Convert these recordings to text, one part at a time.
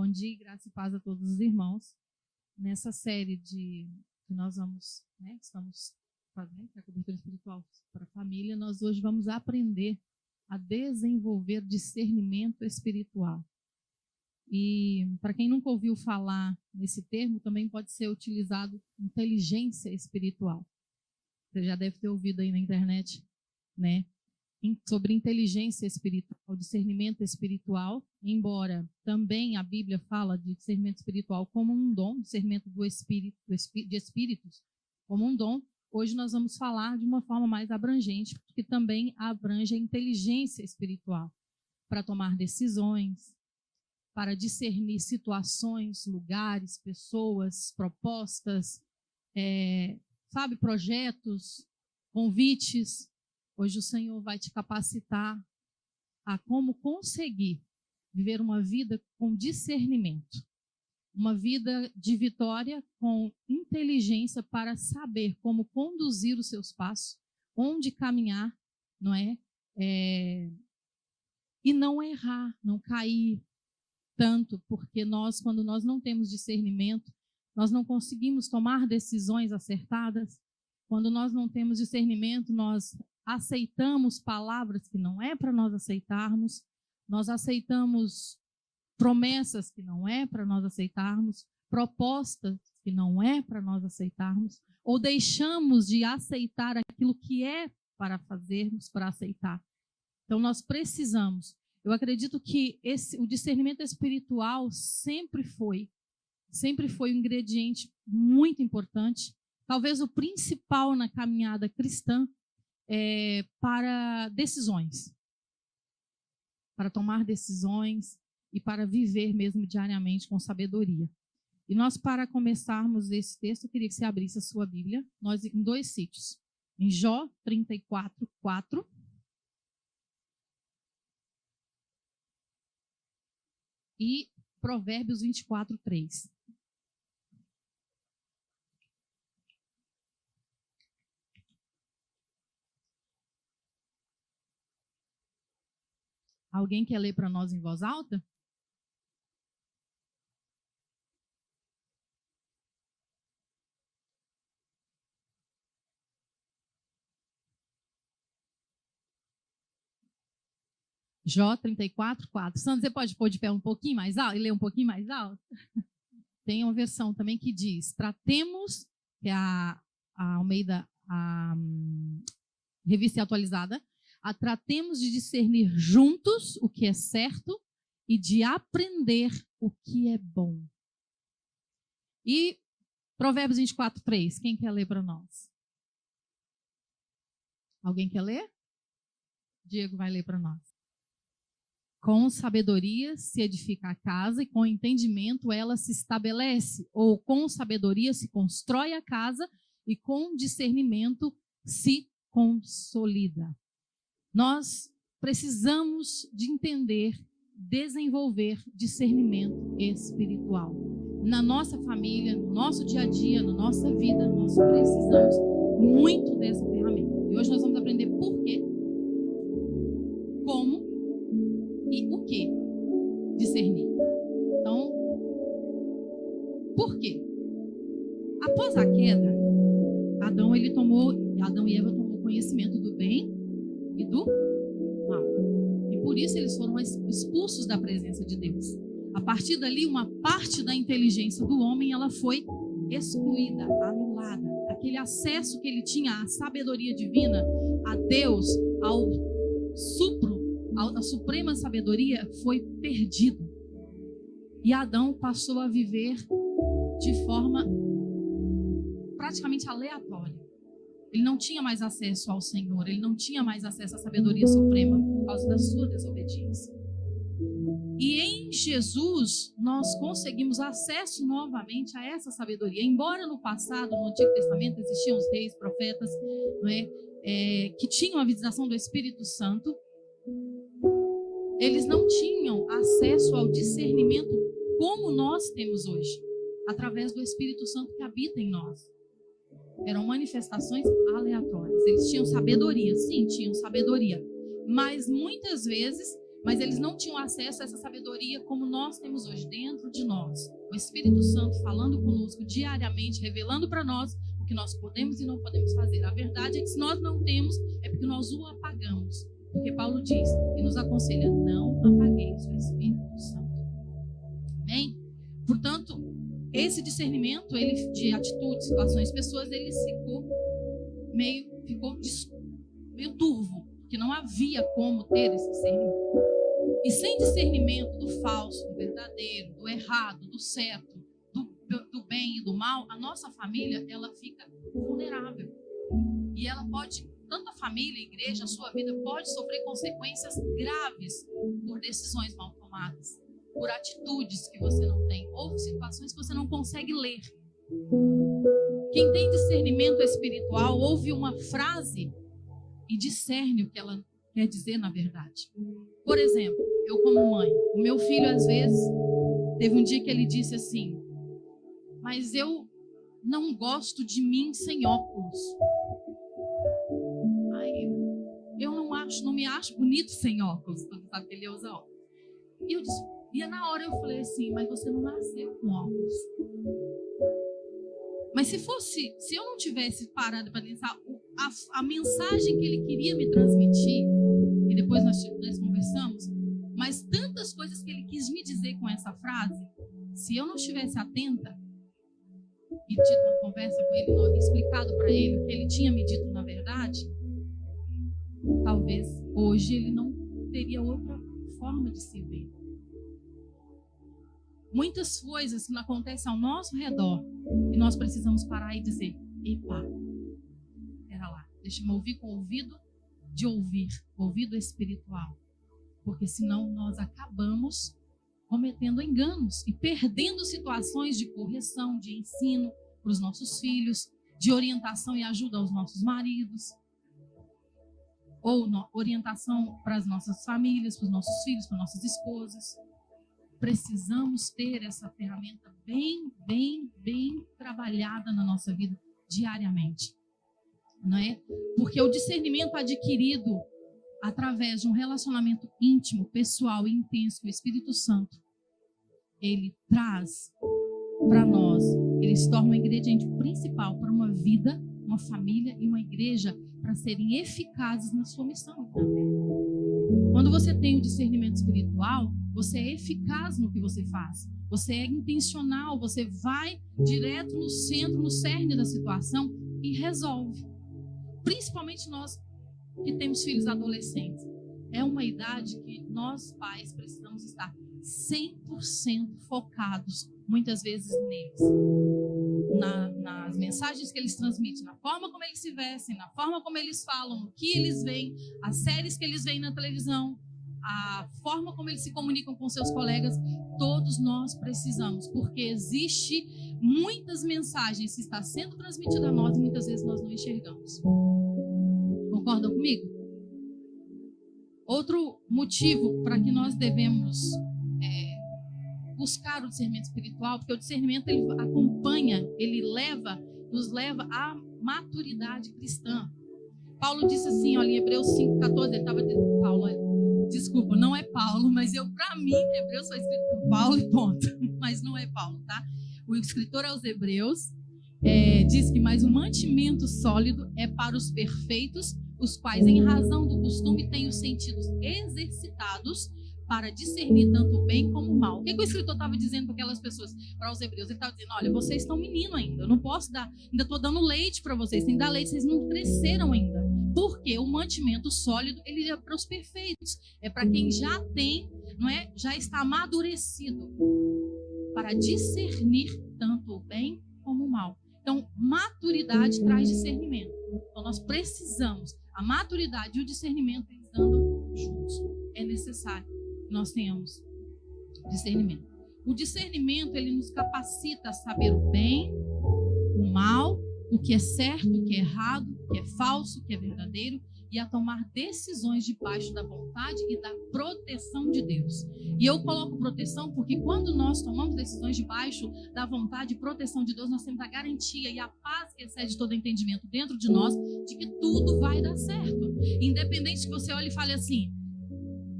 Bom dia, graça e paz a todos os irmãos. Nessa série que nós vamos, estamos fazendo, que é a cobertura espiritual para a família, nós hoje vamos aprender a desenvolver discernimento espiritual. E para quem nunca ouviu falar nesse termo, também pode ser utilizado inteligência espiritual. Você já deve ter ouvido aí na internet, né? Sobre inteligência espiritual, discernimento espiritual, embora também a Bíblia fala de discernimento espiritual como um dom, discernimento de espíritos como um dom. Hoje nós vamos falar de uma forma mais abrangente, porque também abrange a inteligência espiritual para tomar decisões, para discernir situações, lugares, pessoas, propostas, projetos, convites. Hoje o Senhor vai te capacitar a como conseguir viver uma vida com discernimento, uma vida de vitória com inteligência para saber como conduzir os seus passos, onde caminhar, não é? E não errar, não cair tanto, porque quando nós não temos discernimento, nós não conseguimos tomar decisões acertadas. Quando nós não temos discernimento, nós aceitamos palavras que não é para nós aceitarmos, nós aceitamos promessas que não é para nós aceitarmos, propostas que não é para nós aceitarmos, ou deixamos de aceitar aquilo que é para fazermos, para aceitar. Então nós precisamos. Eu acredito que o discernimento espiritual sempre foi um ingrediente muito importante, talvez o principal na caminhada cristã, para decisões, para tomar decisões e para viver mesmo diariamente com sabedoria. E nós, para começarmos esse texto, eu queria que você abrisse a sua Bíblia, nós em 2 sítios, em Jó 34:4 e Provérbios 24:3. Alguém quer ler para nós em voz alta? Jó 34:4. Sandra, você pode pôr de pé um pouquinho mais alto e ler um pouquinho mais alto? Tem uma versão também que diz: tratemos, que é a Almeida, a Revista Atualizada, tratemos de discernir juntos o que é certo e de aprender o que é bom. E Provérbios 24:3, quem quer ler para nós? Alguém quer ler? Diego vai ler para nós. Com sabedoria se edifica a casa e com entendimento ela se estabelece. Ou com sabedoria se constrói a casa e com discernimento se consolida. Nós precisamos de entender, desenvolver discernimento espiritual. Na nossa família, no nosso dia a dia, na nossa vida, nós precisamos muito dessa ferramenta. E hoje nós vamos aprender por quê, como e o que discernir. Então, por quê? Após a queda, Adão e Eva tomou conhecimento do bem e do mal. E por isso eles foram expulsos da presença de Deus. A partir dali, uma parte da inteligência do homem, ela foi excluída, anulada. Aquele acesso que ele tinha à sabedoria divina, a Deus, a suprema sabedoria, foi perdido. E Adão passou a viver de forma praticamente aleatória. Ele não tinha mais acesso ao Senhor, ele não tinha mais acesso à sabedoria suprema por causa da sua desobediência. E em Jesus nós conseguimos acesso novamente a essa sabedoria. Embora no passado, no Antigo Testamento, existiam os reis, profetas, que tinham a visitação do Espírito Santo, eles não tinham acesso ao discernimento como nós temos hoje, através do Espírito Santo que habita em nós. Eram manifestações aleatórias. Eles tinham sabedoria, sim, tinham sabedoria. Mas muitas vezes, eles não tinham acesso a essa sabedoria como nós temos hoje, dentro de Espírito Santo falando conosco diariamente, revelando para nós o que nós podemos e não podemos fazer. A verdade é que se nós não temos, é porque nós o apagamos. Porque Paulo diz e nos aconselha, não apagueis o Espírito Santo. Amém? Portanto, esse discernimento ele, de atitudes, situações, pessoas, ele ficou meio turvo, porque não havia como ter esse discernimento. E sem discernimento do falso, do verdadeiro, do errado, do certo, do bem e do mal, a nossa família, ela fica vulnerável. E ela pode, tanto a família, a igreja, a sua vida, pode sofrer consequências graves por decisões mal tomadas, por atitudes que você não tem, ou situações que você não consegue ler. Quem tem discernimento espiritual ouve uma frase e discerne o que ela quer dizer na verdade. Por exemplo, eu como mãe, o meu filho às vezes, teve um dia que ele disse assim, mas eu não gosto de mim sem óculos. Aí, eu não me acho bonito sem óculos, você sabe que ele usa óculos. E na hora eu falei assim, mas você não nasceu com óculos. Mas se eu não tivesse parado para pensar a mensagem que ele queria me transmitir, e depois nós conversamos, mas tantas coisas que ele quis me dizer com essa frase, se eu não estivesse atenta e tido uma conversa com ele, explicado para ele o que ele tinha me dito na verdade, talvez hoje ele não teria outra forma de se ver. Muitas coisas que acontecem ao nosso redor e nós precisamos parar e dizer, epa, espera lá, deixa eu me ouvir com o ouvido de ouvir, o ouvido espiritual, porque senão nós acabamos cometendo enganos e perdendo situações de correção, de ensino para os nossos filhos, de orientação e ajuda aos nossos maridos, ou orientação para as nossas famílias, para os nossos filhos, para nossas esposas. Precisamos ter essa ferramenta bem trabalhada na nossa vida diariamente, não é? Porque o discernimento adquirido através de um relacionamento íntimo, pessoal e intenso com o Espírito Santo, ele traz para nós, ele se torna um ingrediente principal para uma vida, uma família e uma igreja para serem eficazes na sua missão. Quando você tem o discernimento espiritual, você é eficaz no que você faz. Você é intencional, você vai direto no centro, no cerne da situação e resolve. Principalmente nós que temos filhos adolescentes. É uma idade que nós, pais, precisamos estar 100% focados, muitas vezes, neles. Nas mensagens que eles transmitem, na forma como eles se vestem, na forma como eles falam, o que eles veem, as séries que eles veem na televisão, a forma como eles se comunicam com seus colegas. Todos nós precisamos, porque existe muitas mensagens que estão sendo transmitidas a nós e muitas vezes nós não enxergamos. Concordam comigo? Outro motivo para que nós devemos buscar o discernimento espiritual, porque o discernimento ele acompanha, ele nos leva à maturidade cristã. Paulo disse assim, olha, em Hebreus 5,14, ele estava dizendo, Paulo, desculpa, não é Paulo, mas para mim, Hebreus foi escrito por Paulo e ponto, mas não é Paulo, tá? O escritor aos Hebreus diz que mais um mantimento sólido é para os perfeitos, os quais, em razão do costume, têm os sentidos exercitados para discernir tanto o bem como o mal. O que o escritor estava dizendo para aquelas pessoas, para os hebreus? Ele estava dizendo, olha, vocês estão menino ainda, eu não posso dar, ainda estou dando leite para vocês, tem que dar leite, vocês não cresceram ainda. Porque o mantimento sólido, ele é para os perfeitos, é para quem já tem, não é, já está amadurecido para discernir tanto o bem como o mal. Então, maturidade traz discernimento. Então, nós precisamos, a maturidade e o discernimento, eles andam juntos. É necessário que nós tenhamos discernimento. O discernimento, ele nos capacita a saber o bem, o mal, o que é certo, o que é errado, o que é falso, o que é verdadeiro, e a tomar decisões debaixo da vontade e da proteção de Deus. E eu coloco proteção porque quando nós tomamos decisões debaixo da vontade e proteção de Deus, nós temos a garantia e a paz que excede todo entendimento dentro de nós, de que tudo vai dar certo. Independente que você olhe e fale assim,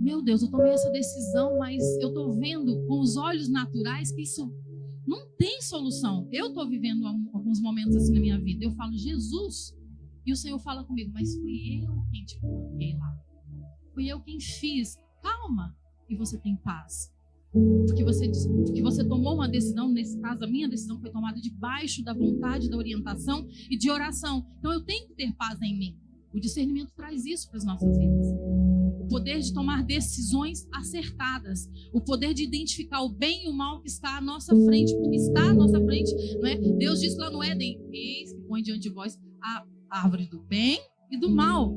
meu Deus, eu tomei essa decisão, mas eu estou vendo com os olhos naturais que isso não tem solução. Eu estou vivendo alguns momentos assim na minha vida. Eu falo, Jesus, e o Senhor fala comigo, mas fui eu quem te coloquei lá. Fui eu quem fiz. Calma, e você tem paz. Porque você tomou uma decisão, nesse caso a minha decisão foi tomada debaixo da vontade, da orientação e de oração. Então eu tenho que ter paz em mim. O discernimento traz isso para as nossas vidas. O poder de tomar decisões acertadas. O poder de identificar o bem e o mal que está à nossa frente. Porque está à nossa frente, não é? Deus disse lá no Éden, eis que põe diante de vós a árvore do bem e do mal.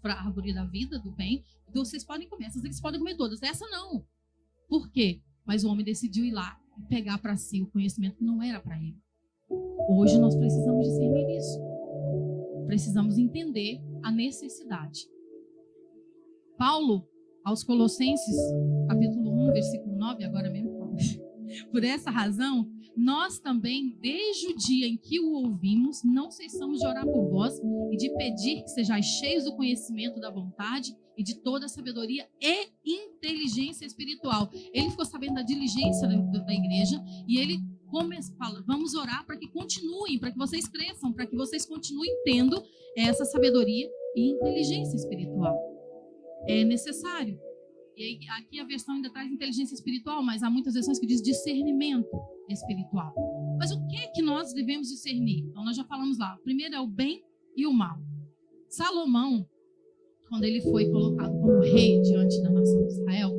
A árvore da vida, do bem, então vocês podem comer. Essas vocês podem comer todas. Essa não. Por quê? Mas o homem decidiu ir lá e pegar para si o conhecimento que não era para ele. Hoje nós precisamos discernir isso. Precisamos entender a necessidade. Paulo, aos Colossenses, capítulo 1, versículo 9, agora mesmo. Por essa razão, nós também, desde o dia em que o ouvimos, não cessamos de orar por vós e de pedir que sejais cheios do conhecimento da vontade e de toda a sabedoria e inteligência espiritual. Ele ficou sabendo da diligência da igreja e ele fala, vamos orar para que continuem, para que vocês cresçam, para que vocês continuem tendo essa sabedoria e inteligência espiritual. É necessário. E aí, aqui a versão ainda traz inteligência espiritual, mas há muitas versões que diz discernimento espiritual. Mas o que é que nós devemos discernir? Então nós já falamos lá. O primeiro é o bem e o mal. Salomão, quando ele foi colocado como rei diante da nação de Israel,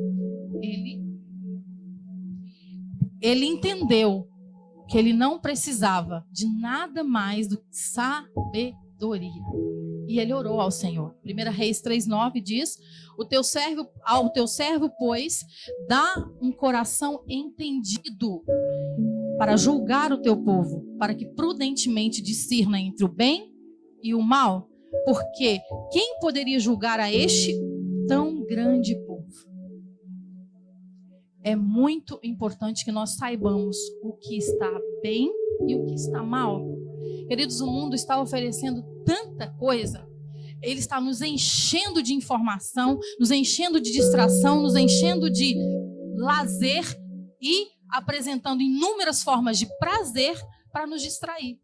ele entendeu que ele não precisava de nada mais do que sabedoria. E ele orou ao Senhor. 1 Reis 3,9 diz, ao teu servo, pois, dá um coração entendido para julgar o teu povo, para que prudentemente discirna entre o bem e o mal. Porque quem poderia julgar a este tão grande povo? É muito importante que nós saibamos o que está bem e o que está mal. Queridos, o mundo está oferecendo tanta coisa. Ele está nos enchendo de informação, nos enchendo de distração, nos enchendo de lazer e apresentando inúmeras formas de prazer para nos distrair.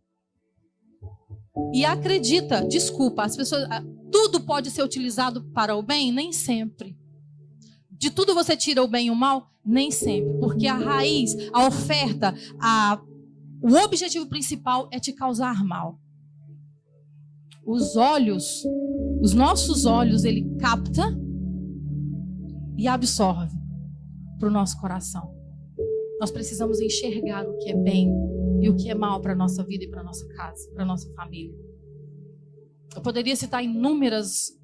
E acredita, desculpa, as pessoas, tudo pode ser utilizado para o bem? Nem sempre. De tudo você tira o bem e o mal? Nem sempre. Porque a raiz, a oferta, o objetivo principal é te causar mal. Os olhos, os nossos olhos, ele capta e absorve para o nosso coração. Nós precisamos enxergar o que é bem e o que é mal para a nossa vida e para a nossa casa, para a nossa família. Eu poderia citar inúmeros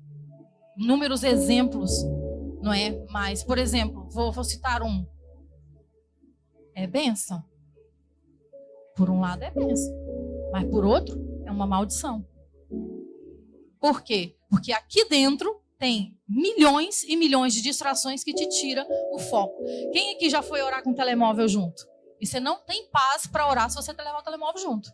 exemplos, não é? Mas, por exemplo, vou citar um. É bênção. Por um lado é bênção, mas por outro é uma maldição. Por quê? Porque aqui dentro tem milhões e milhões de distrações que te tiram o foco. Quem aqui já foi orar com o telemóvel junto? E você não tem paz para orar se você levar o telemóvel junto.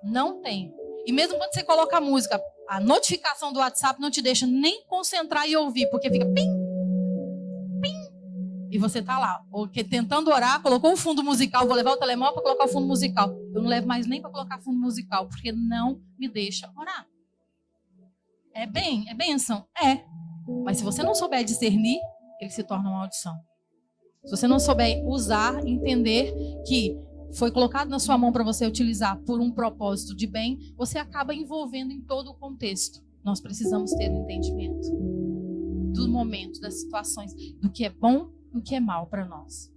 Não tem. E mesmo quando você coloca a música, a notificação do WhatsApp não te deixa nem concentrar e ouvir, porque fica pim, pim. E você tá lá, porque tentando orar, colocou o fundo musical, vou levar o telemóvel para colocar o fundo musical. Eu não levo mais nem para colocar fundo musical, porque não me deixa orar. É bênção? É. Mas se você não souber discernir, ele se torna uma maldição. Se você não souber usar, entender que foi colocado na sua mão para você utilizar por um propósito de bem, você acaba envolvendo em todo o contexto. Nós precisamos ter um entendimento do momento, das situações, do que é bom e o que é mal para nós.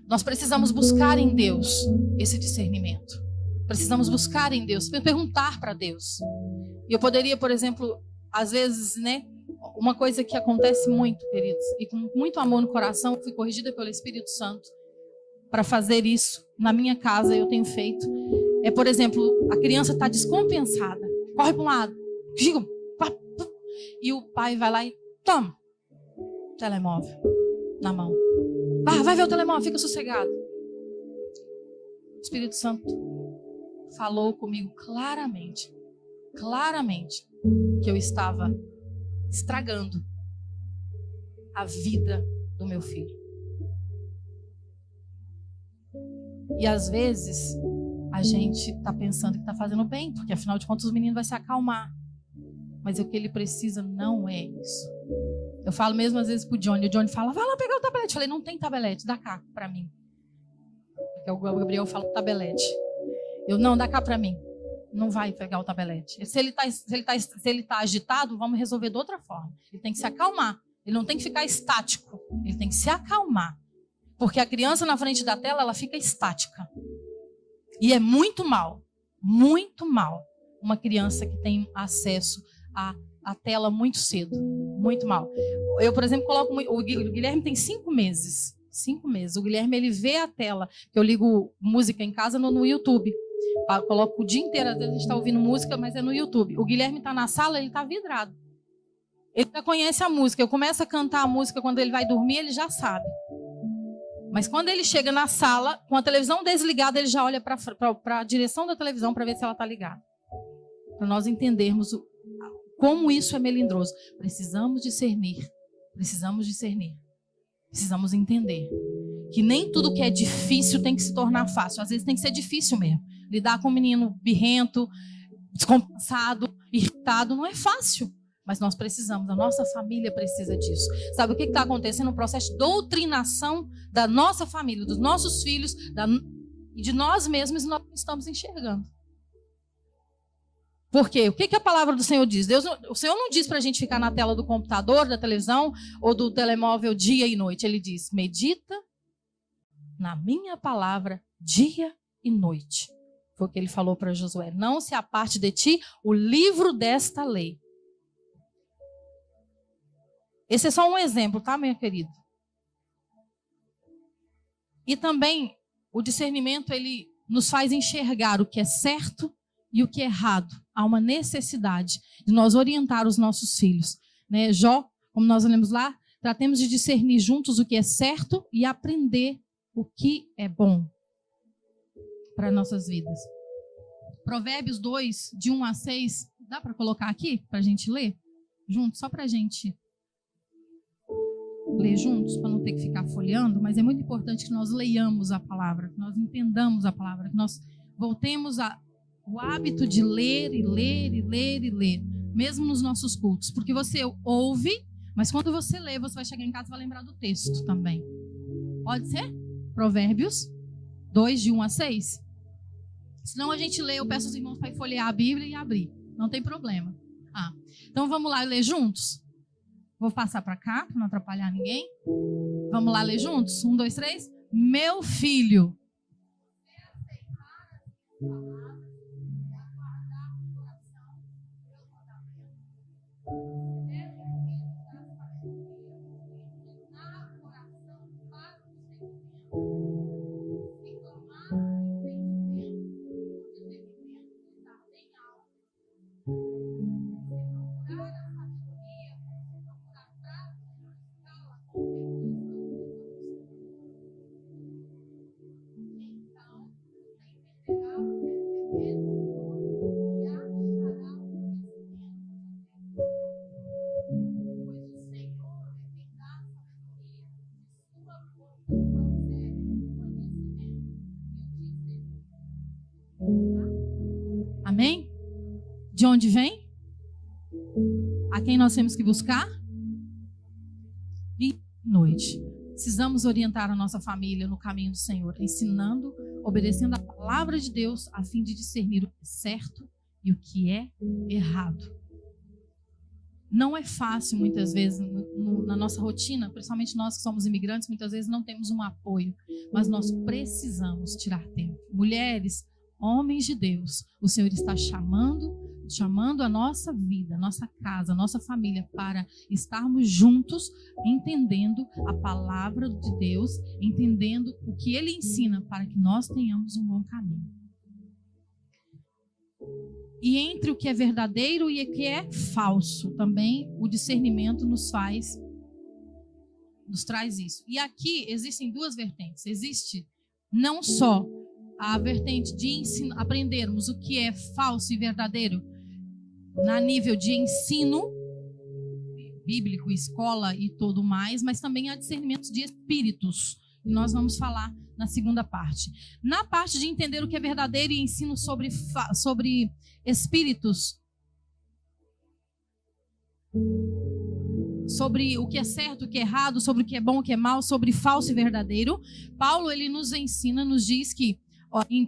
Nós precisamos buscar em Deus esse discernimento. Precisamos buscar em Deus, perguntar para Deus. E eu poderia, por exemplo, às vezes, né, uma coisa que acontece muito, queridos, e com muito amor no coração, fui corrigida pelo Espírito Santo para fazer isso na minha casa, eu tenho feito. É, por exemplo, a criança está descompensada, corre para um lado, e o pai vai lá e toma o telemóvel na mão. Vai ver o telemóvel, fica sossegado. O Espírito Santo falou comigo claramente, que eu estava estragando a vida do meu filho. E às vezes a gente está pensando que está fazendo bem, porque afinal de contas o menino vai se acalmar. Mas o que ele precisa não é isso. Eu falo mesmo às vezes pro Johnny, o Johnny fala, vai lá pegar o tabelete. Eu falei, não tem tabelete, dá cá pra mim. Porque o Gabriel fala tabelete. Eu, não, dá cá pra mim. Não vai pegar o tabelete. Se ele tá agitado, vamos resolver de outra forma. Ele tem que se acalmar. Ele não tem que ficar estático. Ele tem que se acalmar. Porque a criança na frente da tela, ela fica estática. E é muito mal uma criança que tem acesso à tela muito cedo. Muito mal. Eu, por exemplo, coloco... O Guilherme tem 5 meses. 5 meses. O Guilherme, ele vê a tela. Eu ligo música em casa no YouTube. Eu coloco o dia inteiro, às vezes a gente está ouvindo música, mas é no YouTube. O Guilherme está na sala, ele está vidrado. Ele já conhece a música. Eu começo a cantar a música quando ele vai dormir, ele já sabe. Mas quando ele chega na sala, com a televisão desligada, ele já olha para a direção da televisão para ver se ela está ligada. Para nós entendermos como isso é melindroso. Precisamos discernir. Precisamos discernir. Precisamos entender que nem tudo que é difícil tem que se tornar fácil. Às vezes tem que ser difícil mesmo. Lidar com um menino birrento, descompensado, irritado, não é fácil. Mas nós precisamos, a nossa família precisa disso. Sabe o que está acontecendo? Um processo de doutrinação da nossa família, dos nossos filhos, e de nós mesmos, nós não estamos enxergando. Por quê? O que a palavra do Senhor diz? O Senhor não diz para a gente ficar na tela do computador, da televisão ou do telemóvel dia e noite. Ele diz, medita na minha palavra dia e noite. Foi o que ele falou para Josué. Não se aparte de ti o livro desta lei. Esse é só um exemplo, tá, meu querido? E também o discernimento, ele nos faz enxergar o que é certo e o que é errado. Há uma necessidade de nós orientar os nossos filhos. Né? Jó, como nós lemos lá, tratemos de discernir juntos o que é certo e aprender o que é bom para nossas vidas. Provérbios 2, de 1 a 6, dá para colocar aqui para a gente ler junto, só para a gente ler juntos, para não ter que ficar folheando, mas é muito importante que nós leiamos a palavra, que nós entendamos a palavra, que nós voltemos o hábito de ler e ler e ler e ler, mesmo nos nossos cultos, porque você ouve, mas quando você lê, você vai chegar em casa e vai lembrar do texto também. Pode ser? Provérbios 2, de 1 a 6? Senão a gente lê, eu peço aos irmãos para folhear a Bíblia e abrir, não tem problema. Então vamos lá ler juntos? Vou passar para cá, para não atrapalhar ninguém. Vamos lá ler juntos? 1, 2, 3. Meu filho. Amém? De onde vem? A quem nós temos que buscar? Dia e noite. Precisamos orientar a nossa família no caminho do Senhor, ensinando, obedecendo a palavra de Deus, a fim de discernir o que é certo e o que é errado. Não é fácil, muitas vezes, na nossa rotina, principalmente nós que somos imigrantes, muitas vezes não temos um apoio, mas nós precisamos tirar tempo. Mulheres, homens de Deus, o Senhor está chamando a nossa vida, a nossa casa, a nossa família para estarmos juntos, entendendo a palavra de Deus, entendendo o que Ele ensina para que nós tenhamos um bom caminho. E entre o que é verdadeiro e o que é falso, também o discernimento nos traz isso. E aqui existem duas vertentes. Existe não só a vertente de aprendermos o que é falso e verdadeiro na nível de ensino bíblico, escola e tudo mais, mas também há discernimentos de espíritos. E nós vamos falar na segunda parte. Na parte de entender o que é verdadeiro e ensino sobre espíritos, sobre o que é certo, o que é errado, sobre o que é bom, o que é mal, sobre falso e verdadeiro, Paulo, ele nos ensina, nos diz que, em 1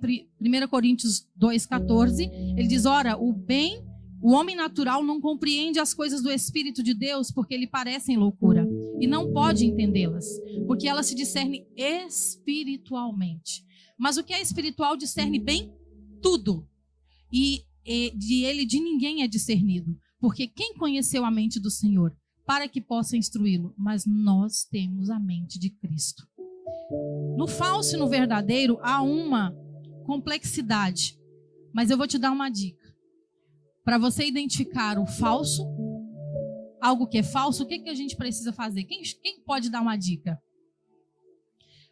Coríntios 2,14, ele diz, ora, o homem natural não compreende as coisas do Espírito de Deus porque lhe parecem loucura e não pode entendê-las, porque elas se discernem espiritualmente. Mas o que é espiritual discerne bem tudo e de ninguém é discernido, porque quem conheceu a mente do Senhor para que possa instruí-lo? Mas nós temos a mente de Cristo. No falso e no verdadeiro há uma complexidade, mas eu vou te dar uma dica. Para você identificar o falso, algo que é falso, o que a gente precisa fazer? Quem pode dar uma dica?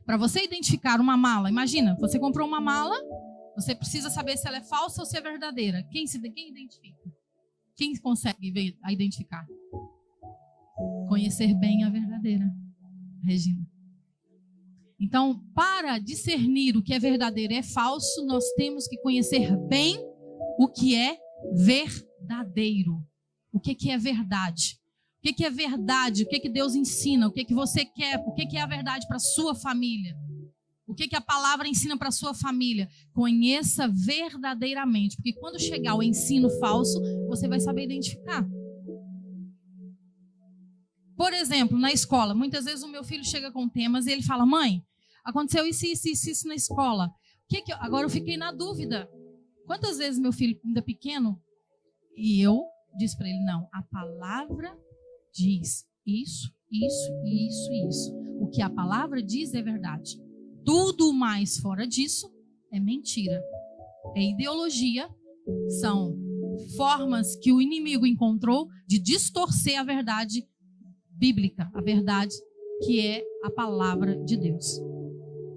Para você identificar uma mala, imagina, você comprou uma mala, você precisa saber se ela é falsa ou se é verdadeira. Quem identifica? Quem consegue identificar? Conhecer bem a verdadeira, Regina. Então, para discernir o que é verdadeiro e é falso, nós temos que conhecer bem o que é verdadeiro. O que é verdade? O que é verdade? O que Deus ensina? O que você quer? O que é a verdade para a sua família? O que a palavra ensina para a sua família? Conheça verdadeiramente, porque quando chegar o ensino falso, você vai saber identificar. Por exemplo, na escola, muitas vezes o meu filho chega com temas e ele fala, mãe, aconteceu isso na escola. Agora eu fiquei na dúvida. Quantas vezes meu filho, ainda pequeno, e eu disse para ele, não, a palavra diz isso. O que a palavra diz é verdade. Tudo mais fora disso é mentira. É ideologia, são formas que o inimigo encontrou de distorcer a verdade bíblica, a verdade que é a palavra de Deus.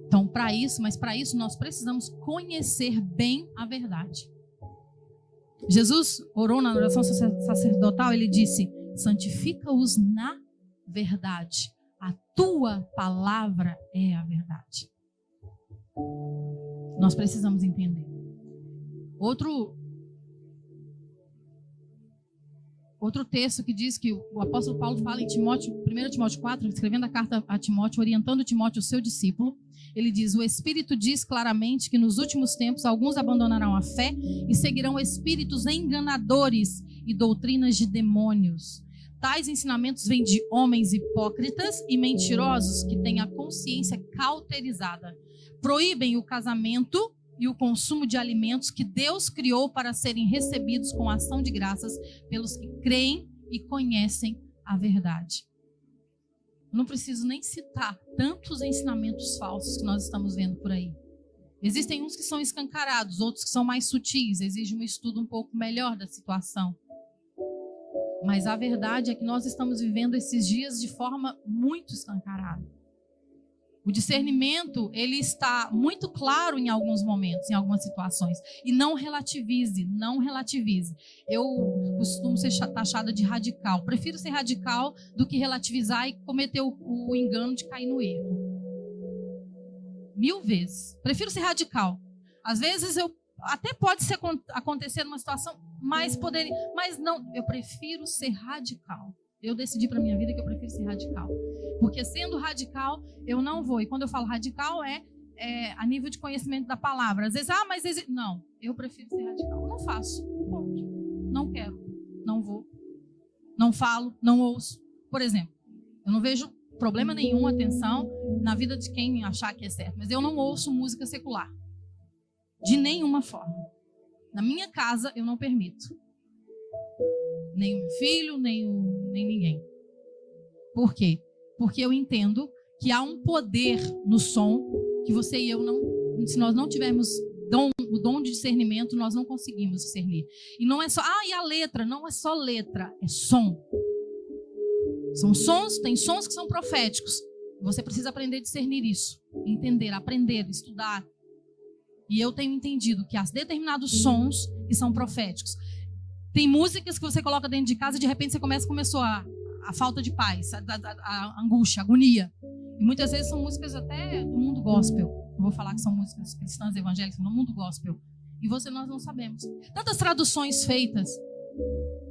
Então, para isso nós precisamos conhecer bem a verdade. Jesus orou na oração sacerdotal, ele disse, santifica-os na verdade. A tua palavra é a verdade. Nós precisamos entender. Outro texto que diz que o apóstolo Paulo fala em 1 Timóteo 4, escrevendo a carta a Timóteo, orientando Timóteo, o seu discípulo, ele diz, o Espírito diz claramente que nos últimos tempos alguns abandonarão a fé e seguirão espíritos enganadores e doutrinas de demônios. Tais ensinamentos vêm de homens hipócritas e mentirosos que têm a consciência cauterizada. Proíbem o casamento e o consumo de alimentos que Deus criou para serem recebidos com ação de graças pelos que creem e conhecem a verdade. Não preciso nem citar tantos ensinamentos falsos que nós estamos vendo por aí. Existem uns que são escancarados, outros que são mais sutis, exige um estudo um pouco melhor da situação. Mas a verdade é que nós estamos vivendo esses dias de forma muito escancarada. O discernimento, ele está muito claro em alguns momentos, em algumas situações. E não relativize, não relativize. Eu costumo ser taxada de radical. Prefiro ser radical do que relativizar e cometer o engano de cair no erro. 1000 vezes. Prefiro ser radical. Às vezes até pode acontecer numa situação, mas não, eu prefiro ser radical. Eu decidi para minha vida que eu prefiro ser radical. Porque sendo radical, eu não vou. E quando eu falo radical, é a nível de conhecimento da palavra. Às vezes, não, eu prefiro ser radical. Eu não faço. Ponto. Não quero. Não vou. Não falo. Não ouço. Por exemplo, eu não vejo problema nenhum, atenção, na vida de quem achar que é certo. Mas eu não ouço música secular. De nenhuma forma. Na minha casa, eu não permito. Nem o meu filho, nem ninguém. Por quê? Porque eu entendo que há um poder no som que você e eu não, se nós não tivermos o dom de discernimento, nós não conseguimos discernir. E não é só, e a letra? Não é só letra, é som. São sons, tem sons que são proféticos. Você precisa aprender a discernir isso, entender, aprender, estudar. E eu tenho entendido que há determinados sons que são proféticos. Tem músicas que você coloca dentro de casa e de repente você começou a falta de paz, a angústia, a agonia. E muitas vezes são músicas até do mundo gospel. Eu vou falar que são músicas cristãs evangélicas no mundo gospel. E nós não sabemos. Tantas traduções feitas,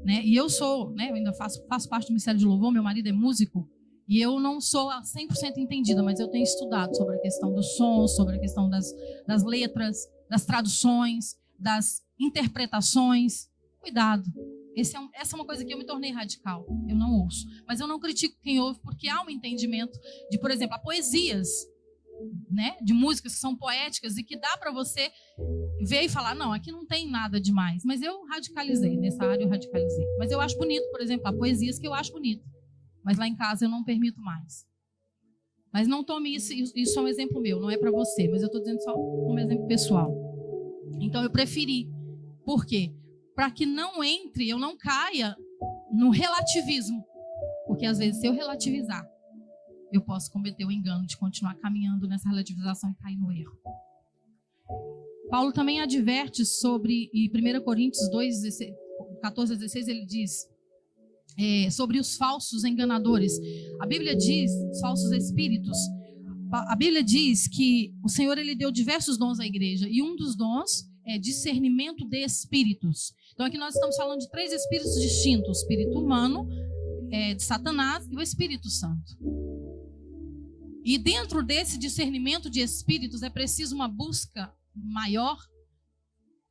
né? E eu sou, né? Eu ainda faço parte do Ministério de Louvor, meu marido é músico. E eu não sou 100% entendida, mas eu tenho estudado sobre a questão do som, sobre a questão das letras, das traduções, das interpretações. Cuidado. Essa é uma coisa que eu me tornei radical. Eu não ouço. Mas eu não critico quem ouve, porque há um entendimento de, por exemplo, há poesias, né, de músicas que são poéticas e que dá para você ver e falar, não, aqui não tem nada demais. Mas eu radicalizei, nessa área eu radicalizei. Mas eu acho bonito, por exemplo, há poesias que eu acho bonito. Mas lá em casa eu não permito mais. Mas não tome isso é um exemplo meu, não é para você, mas eu estou dizendo só como exemplo pessoal. Então eu preferi. Por quê? Para que eu não caia no relativismo. Porque às vezes se eu relativizar, eu posso cometer o engano de continuar caminhando nessa relativização e cair no erro. Paulo também adverte sobre, em 1 Coríntios 2, 14 a 16, ele diz sobre os falsos enganadores. A Bíblia diz, os falsos espíritos, a Bíblia diz que o Senhor ele deu diversos dons à igreja, e um dos dons é discernimento de espíritos. Então aqui nós estamos falando de 3 espíritos distintos: o espírito humano, de Satanás, e o Espírito Santo. E dentro desse discernimento de espíritos é preciso uma busca maior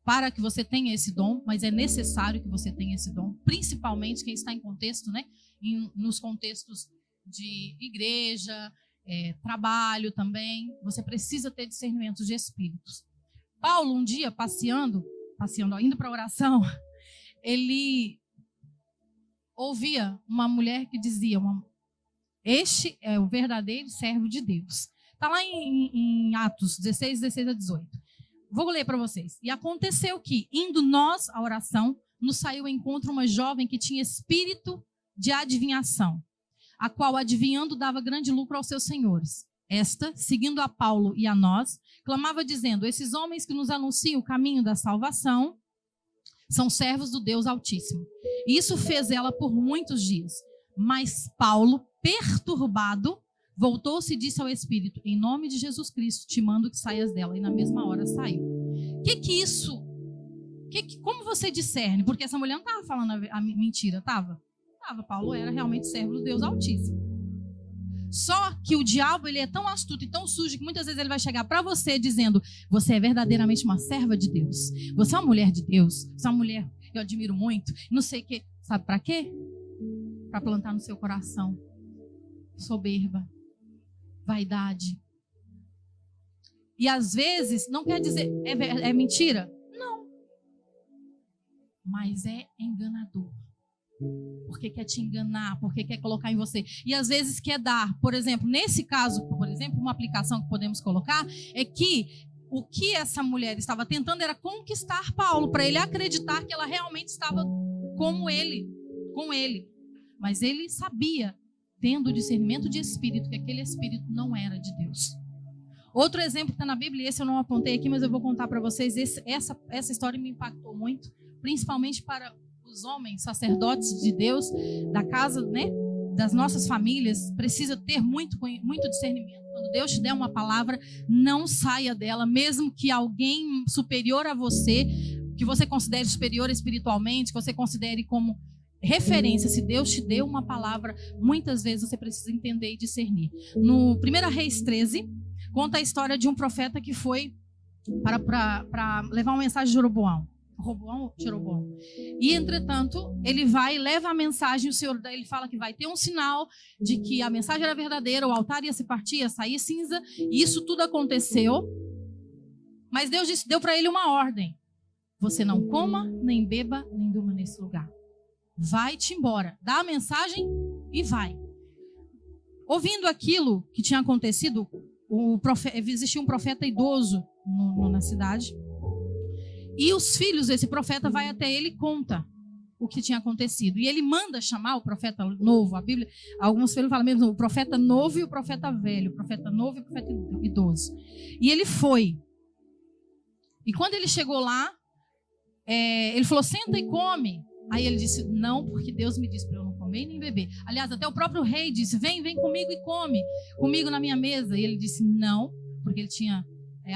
para que você tenha esse dom, mas é necessário que você tenha esse dom, principalmente quem está em contexto, né? Nos contextos de igreja, trabalho também, você precisa ter discernimento de espíritos. Paulo, um dia, passeando, indo para a oração, ele ouvia uma mulher que dizia, este é o verdadeiro servo de Deus. Está lá em Atos 16, 16 a 18. Vou ler para vocês. E aconteceu que, indo nós à oração, nos saiu ao encontro uma jovem que tinha espírito de adivinhação, a qual, adivinhando, dava grande lucro aos seus senhores. Esta, seguindo a Paulo e a nós, clamava dizendo: esses homens que nos anunciam o caminho da salvação são servos do Deus Altíssimo. E isso fez ela por muitos dias. Mas Paulo, perturbado, voltou-se e disse ao Espírito: em nome de Jesus Cristo, te mando que saias dela. E na mesma hora saiu. Como você discerne? Porque essa mulher não estava falando a mentira, estava? Estava. Paulo era realmente servo do Deus Altíssimo. Só que o diabo ele é tão astuto e tão sujo que muitas vezes ele vai chegar para você dizendo: você é verdadeiramente uma serva de Deus. Você é uma mulher de Deus. Você é uma mulher que eu admiro muito. Não sei o quê. Sabe para quê? Para plantar no seu coração soberba, vaidade. E às vezes não quer dizer é mentira. Não. Mas é enganador. Porque quer te enganar, porque quer colocar em você. E às vezes quer dar. Por exemplo, nesse caso, uma aplicação que podemos colocar é que o que essa mulher estava tentando era conquistar Paulo, para ele acreditar que ela realmente estava com ele. Mas ele sabia, tendo o discernimento de espírito, que aquele espírito não era de Deus. Outro exemplo que está na Bíblia, esse eu não apontei aqui, mas eu vou contar para vocês. Essa história me impactou muito, principalmente para os homens, sacerdotes de Deus, da casa, né, das nossas famílias. Precisa ter muito discernimento. Quando Deus te der uma palavra, não saia dela, mesmo que alguém superior a você, que você considere superior espiritualmente, que você considere como referência, se Deus te deu uma palavra, muitas vezes você precisa entender e discernir. No 1 Reis 13, conta a história de um profeta que foi para levar uma mensagem de Jeroboão. E, entretanto, ele vai e leva a mensagem, o Senhor ele fala que vai ter um sinal de que a mensagem era verdadeira, o altar ia se partir, ia sair cinza, e isso tudo aconteceu. Mas Deus deu para ele uma ordem: você não coma, nem beba, nem durma nesse lugar. Vai-te embora, dá a mensagem e vai. Ouvindo aquilo que tinha acontecido, existia um profeta idoso na cidade. E os filhos desse profeta vai até ele e conta o que tinha acontecido. E ele manda chamar o profeta novo. A Bíblia, alguns filhos falam mesmo o profeta novo e o profeta velho. O profeta novo e o profeta idoso. E ele foi. E quando ele chegou lá, ele falou: senta e come. Aí ele disse: não, porque Deus me disse para eu não comer. comer e nem beber. Aliás, até o próprio rei disse, vem comigo e come comigo na minha mesa. E ele disse não, porque ele tinha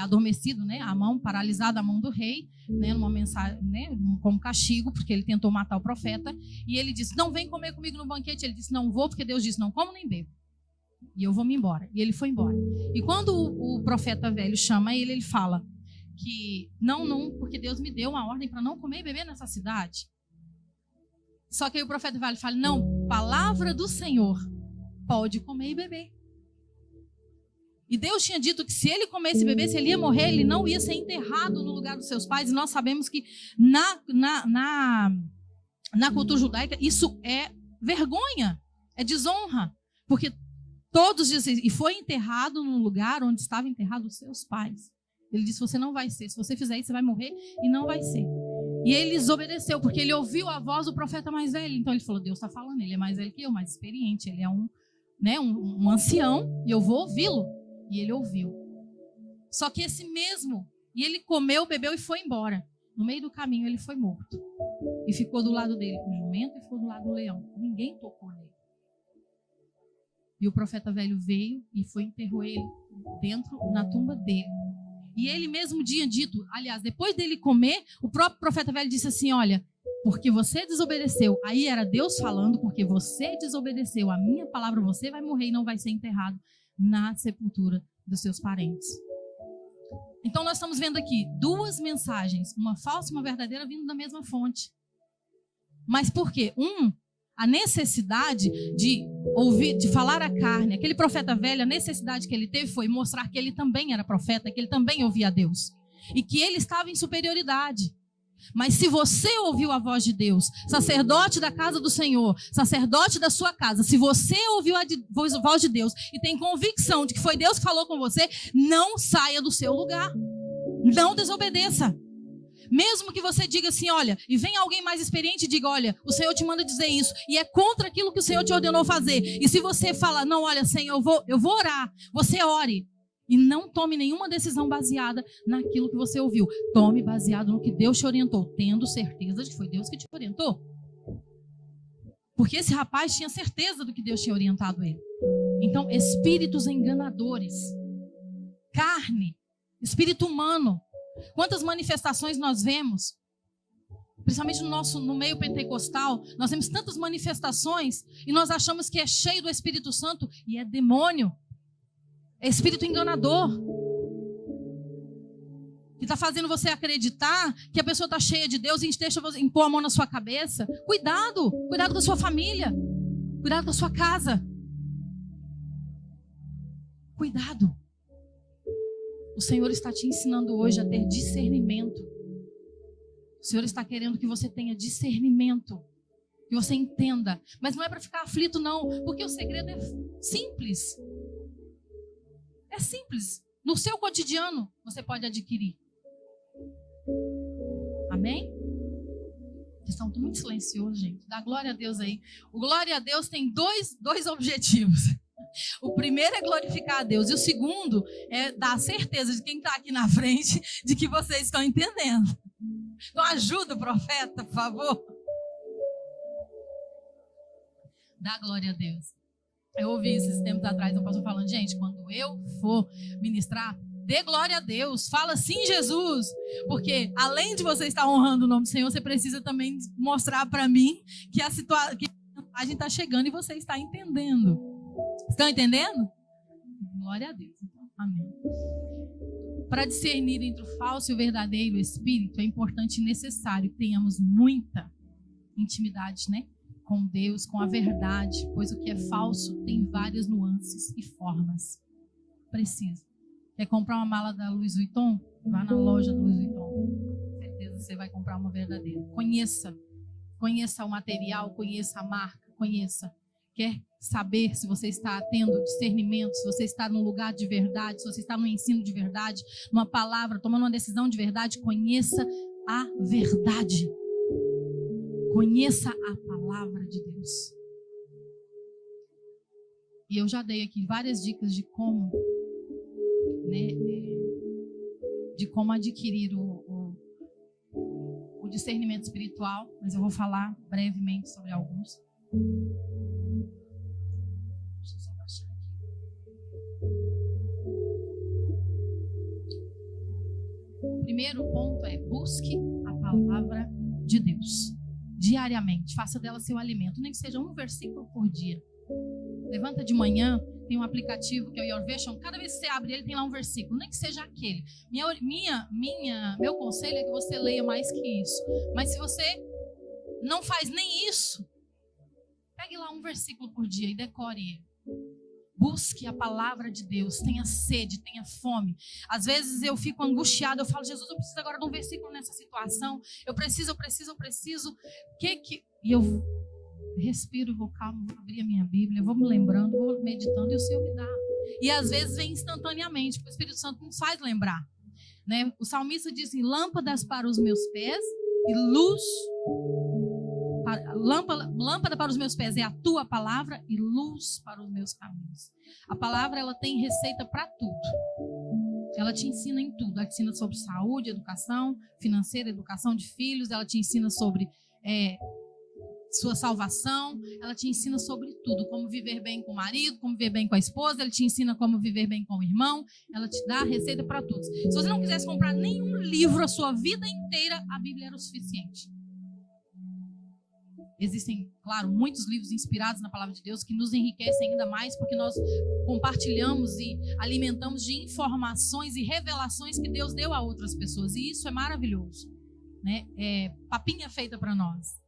adormecido, né, a mão, paralisada a mão do rei, né, numa mensagem, né, como castigo, porque ele tentou matar o profeta. E ele disse, não, vem comer comigo no banquete. Ele disse, não vou, porque Deus disse, não como nem bebo. E eu vou me embora. E ele foi embora. E quando o profeta velho chama ele, ele fala que não, porque Deus me deu uma ordem para não comer e beber nessa cidade. Só que aí o profeta velho fala, não, palavra do Senhor, pode comer e beber. E Deus tinha dito que se ele comesse e bebesse, ele ia morrer, ele não ia ser enterrado no lugar dos seus pais. E nós sabemos que na cultura judaica isso é vergonha, é desonra. Porque todos dizem, e foi enterrado no lugar onde estavam enterrados os seus pais. Ele disse, você não vai ser, se você fizer isso, você vai morrer e não vai ser. E ele desobedeceu, porque ele ouviu a voz do profeta mais velho. Então ele falou, Deus está falando, ele é mais velho que eu, mais experiente, ele é um ancião, e eu vou ouvi-lo. E ele ouviu. Só que esse mesmo, e ele comeu, bebeu e foi embora. No meio do caminho ele foi morto. E ficou do lado dele o jumento e ficou do lado do leão. Ninguém tocou nele. E o profeta velho veio e enterrou ele dentro, na tumba dele. E ele mesmo tinha dito, aliás, depois dele comer, o próprio profeta velho disse assim, olha, porque você desobedeceu. Aí era Deus falando, porque você desobedeceu a minha palavra, você vai morrer e não vai ser enterrado na sepultura dos seus parentes. Então nós estamos vendo aqui duas mensagens, uma falsa e uma verdadeira, vindo da mesma fonte. Mas por quê? A necessidade de ouvir, de falar a carne. Aquele profeta velho, a necessidade que ele teve foi mostrar que ele também era profeta, que ele também ouvia a Deus. E que ele estava em superioridade. Mas se você ouviu a voz de Deus, sacerdote da casa do Senhor, sacerdote da sua casa, se você ouviu a voz de Deus e tem convicção de que foi Deus que falou com você, não saia do seu lugar. Não desobedeça. Mesmo que você diga assim, olha, e vem alguém mais experiente e diga, olha, o Senhor te manda dizer isso, e é contra aquilo que o Senhor te ordenou fazer. E se você fala, não, olha, Senhor, eu vou orar, você ore. E não tome nenhuma decisão baseada naquilo que você ouviu. Tome baseado no que Deus te orientou, tendo certeza de que foi Deus que te orientou. Porque esse rapaz tinha certeza do que Deus tinha orientado ele. Então, espíritos enganadores, carne, espírito humano. Quantas manifestações nós vemos? Principalmente no meio pentecostal, nós temos tantas manifestações e nós achamos que é cheio do Espírito Santo e é demônio. É espírito enganador. Que está fazendo você acreditar que a pessoa está cheia de Deus e deixa você impor a mão na sua cabeça. Cuidado com a sua família. Cuidado com a sua casa. Cuidado. O Senhor está te ensinando hoje a ter discernimento. O Senhor está querendo que você tenha discernimento. Que você entenda. Mas não é para ficar aflito, não. Porque o segredo é simples. É simples. No seu cotidiano, você pode adquirir. Amém? Vocês estão muito silenciosos, gente. Dá glória a Deus aí. O glória a Deus tem dois objetivos. O primeiro é glorificar a Deus. E o segundo é dar a certeza de quem está aqui na frente de que vocês estão entendendo. Então ajuda o profeta, por favor. Dá glória a Deus. Eu ouvi esses tempos atrás um pastor falando, gente, quando eu for ministrar, dê glória a Deus, fala sim Jesus, porque além de você estar honrando o nome do Senhor, você precisa também mostrar para mim que a mensagem está chegando e você está entendendo. Estão entendendo? Glória a Deus. Então, amém. Para discernir entre o falso e o verdadeiro espírito, é importante e necessário que tenhamos muita intimidade, né? Com Deus, com a verdade, pois o que é falso tem várias nuances e formas. Precisa. Quer comprar uma mala da Louis Vuitton? Vá na loja da Louis Vuitton. Com certeza você vai comprar uma verdadeira. Conheça o material, conheça a marca, conheça. Quer saber se você está tendo discernimento, se você está num lugar de verdade, se você está no ensino de verdade, numa palavra, tomando uma decisão de verdade, conheça a verdade. Conheça a palavra de Deus. E eu já dei aqui várias dicas de como, né, de como adquirir o discernimento espiritual, mas eu vou falar brevemente sobre alguns. primeiro ponto é: busque a palavra de Deus diariamente. Faça dela seu alimento, nem que seja um versículo por dia. Levanta de manhã, tem um aplicativo que é o YourVision. Cada vez que você abre ele, tem lá um versículo, nem que seja aquele. Meu conselho é que você leia mais que isso. Mas se você não faz nem isso, pegue lá um versículo por dia e decore ele. Busque a palavra de Deus, tenha sede, tenha fome. Às vezes eu fico angustiada, eu falo: Jesus, eu preciso agora de um versículo nessa situação. Eu preciso. E eu respiro, vou calmo, vou abrir a minha Bíblia, vou me lembrando, vou meditando e o Senhor me dá. E às vezes vem instantaneamente, porque o Espírito Santo nos faz lembrar, né? O salmista diz assim: lâmpadas para os meus pés e luz. Lâmpada para os meus pés é a tua palavra e luz para os meus caminhos. A palavra, ela tem receita para tudo. Ela te ensina em tudo. Ela te ensina sobre saúde, educação financeira, educação de filhos. Ela te ensina sobre sua salvação. Ela te ensina sobre tudo. Como viver bem com o marido, como viver bem com a esposa. Ela te ensina como viver bem com o irmão. Ela te dá a receita para tudo. Se você não quisesse comprar nenhum livro a sua vida inteira, a Bíblia era o suficiente. Existem, claro, muitos livros inspirados na palavra de Deus que nos enriquecem ainda mais, porque nós compartilhamos e alimentamos de informações e revelações que Deus deu a outras pessoas. E isso é maravilhoso, né? É papinha feita para nós.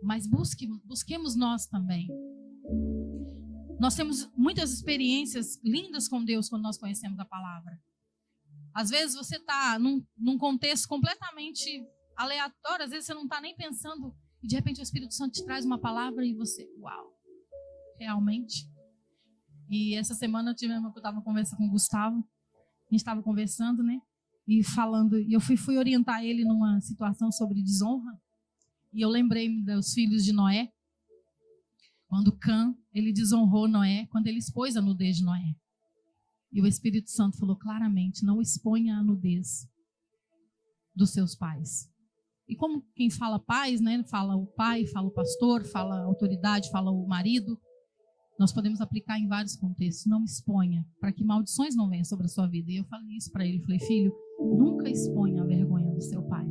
Mas busquemos nós também. Nós temos muitas experiências lindas com Deus quando nós conhecemos a palavra. Às vezes você está num contexto completamente aleatório, às vezes você não está nem pensando. E de repente o Espírito Santo te traz uma palavra e você, uau, realmente. E essa semana eu estava conversando com o Gustavo, a gente estava conversando, né? E falando, e eu fui orientar ele numa situação sobre desonra. E eu lembrei-me dos filhos de Noé, quando Cã, ele desonrou Noé, quando ele expôs a nudez de Noé. E o Espírito Santo falou claramente: não exponha a nudez dos seus pais. E como quem fala pais, né? Fala o pai, fala o pastor, fala a autoridade, fala o marido. Nós podemos aplicar em vários contextos. Não exponha, para que maldições não venham sobre a sua vida. E eu falei isso para ele. Falei: filho, nunca exponha a vergonha do seu pai.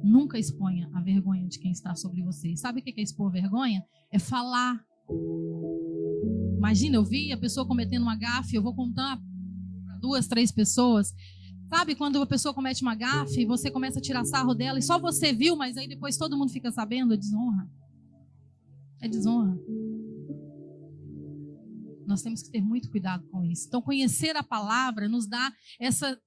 Nunca exponha a vergonha de quem está sobre você. Sabe o que é expor vergonha? É falar. Imagina, eu vi a pessoa cometendo uma gafe, eu vou contar para 2, 3 pessoas. Sabe quando a pessoa comete uma gafe e você começa a tirar sarro dela e só você viu, mas aí depois todo mundo fica sabendo? É desonra. É desonra. Nós temos que ter muito cuidado com isso. Então, conhecer a palavra nos dá essa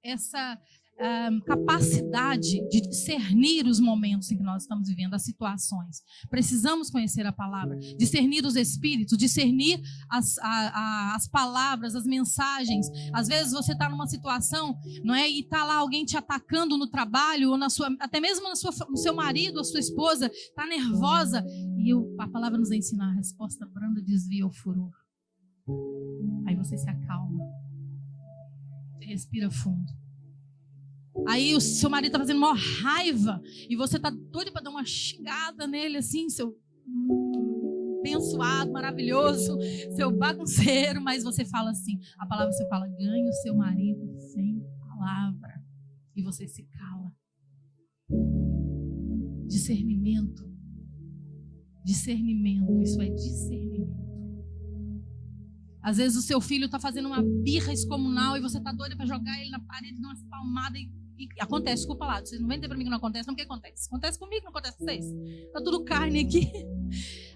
capacidade de discernir os momentos em que nós estamos vivendo, as situações. Precisamos conhecer a palavra, discernir os espíritos, discernir as palavras, as mensagens. Às vezes você está numa situação, não é? E está lá alguém te atacando no trabalho, ou até mesmo no seu marido, a sua esposa, está nervosa. E a palavra nos ensina: a resposta branda desvia o furor. Aí você se acalma, você respira fundo. Aí o seu marido está fazendo maior raiva e você está doido para dar uma xingada nele, assim, seu abençoado, maravilhoso, seu bagunceiro, mas você fala assim, a palavra você fala: ganhe o seu marido sem palavra, e você se cala. Discernimento, isso é discernimento. Às vezes o seu filho está fazendo uma birra excomunal e você está doida para jogar ele na parede, dar umas palmadas e acontece, desculpa lá, vocês não vêm dizer para mim que não acontece, não, o que acontece? Acontece comigo, não acontece com vocês? Está tudo carne aqui.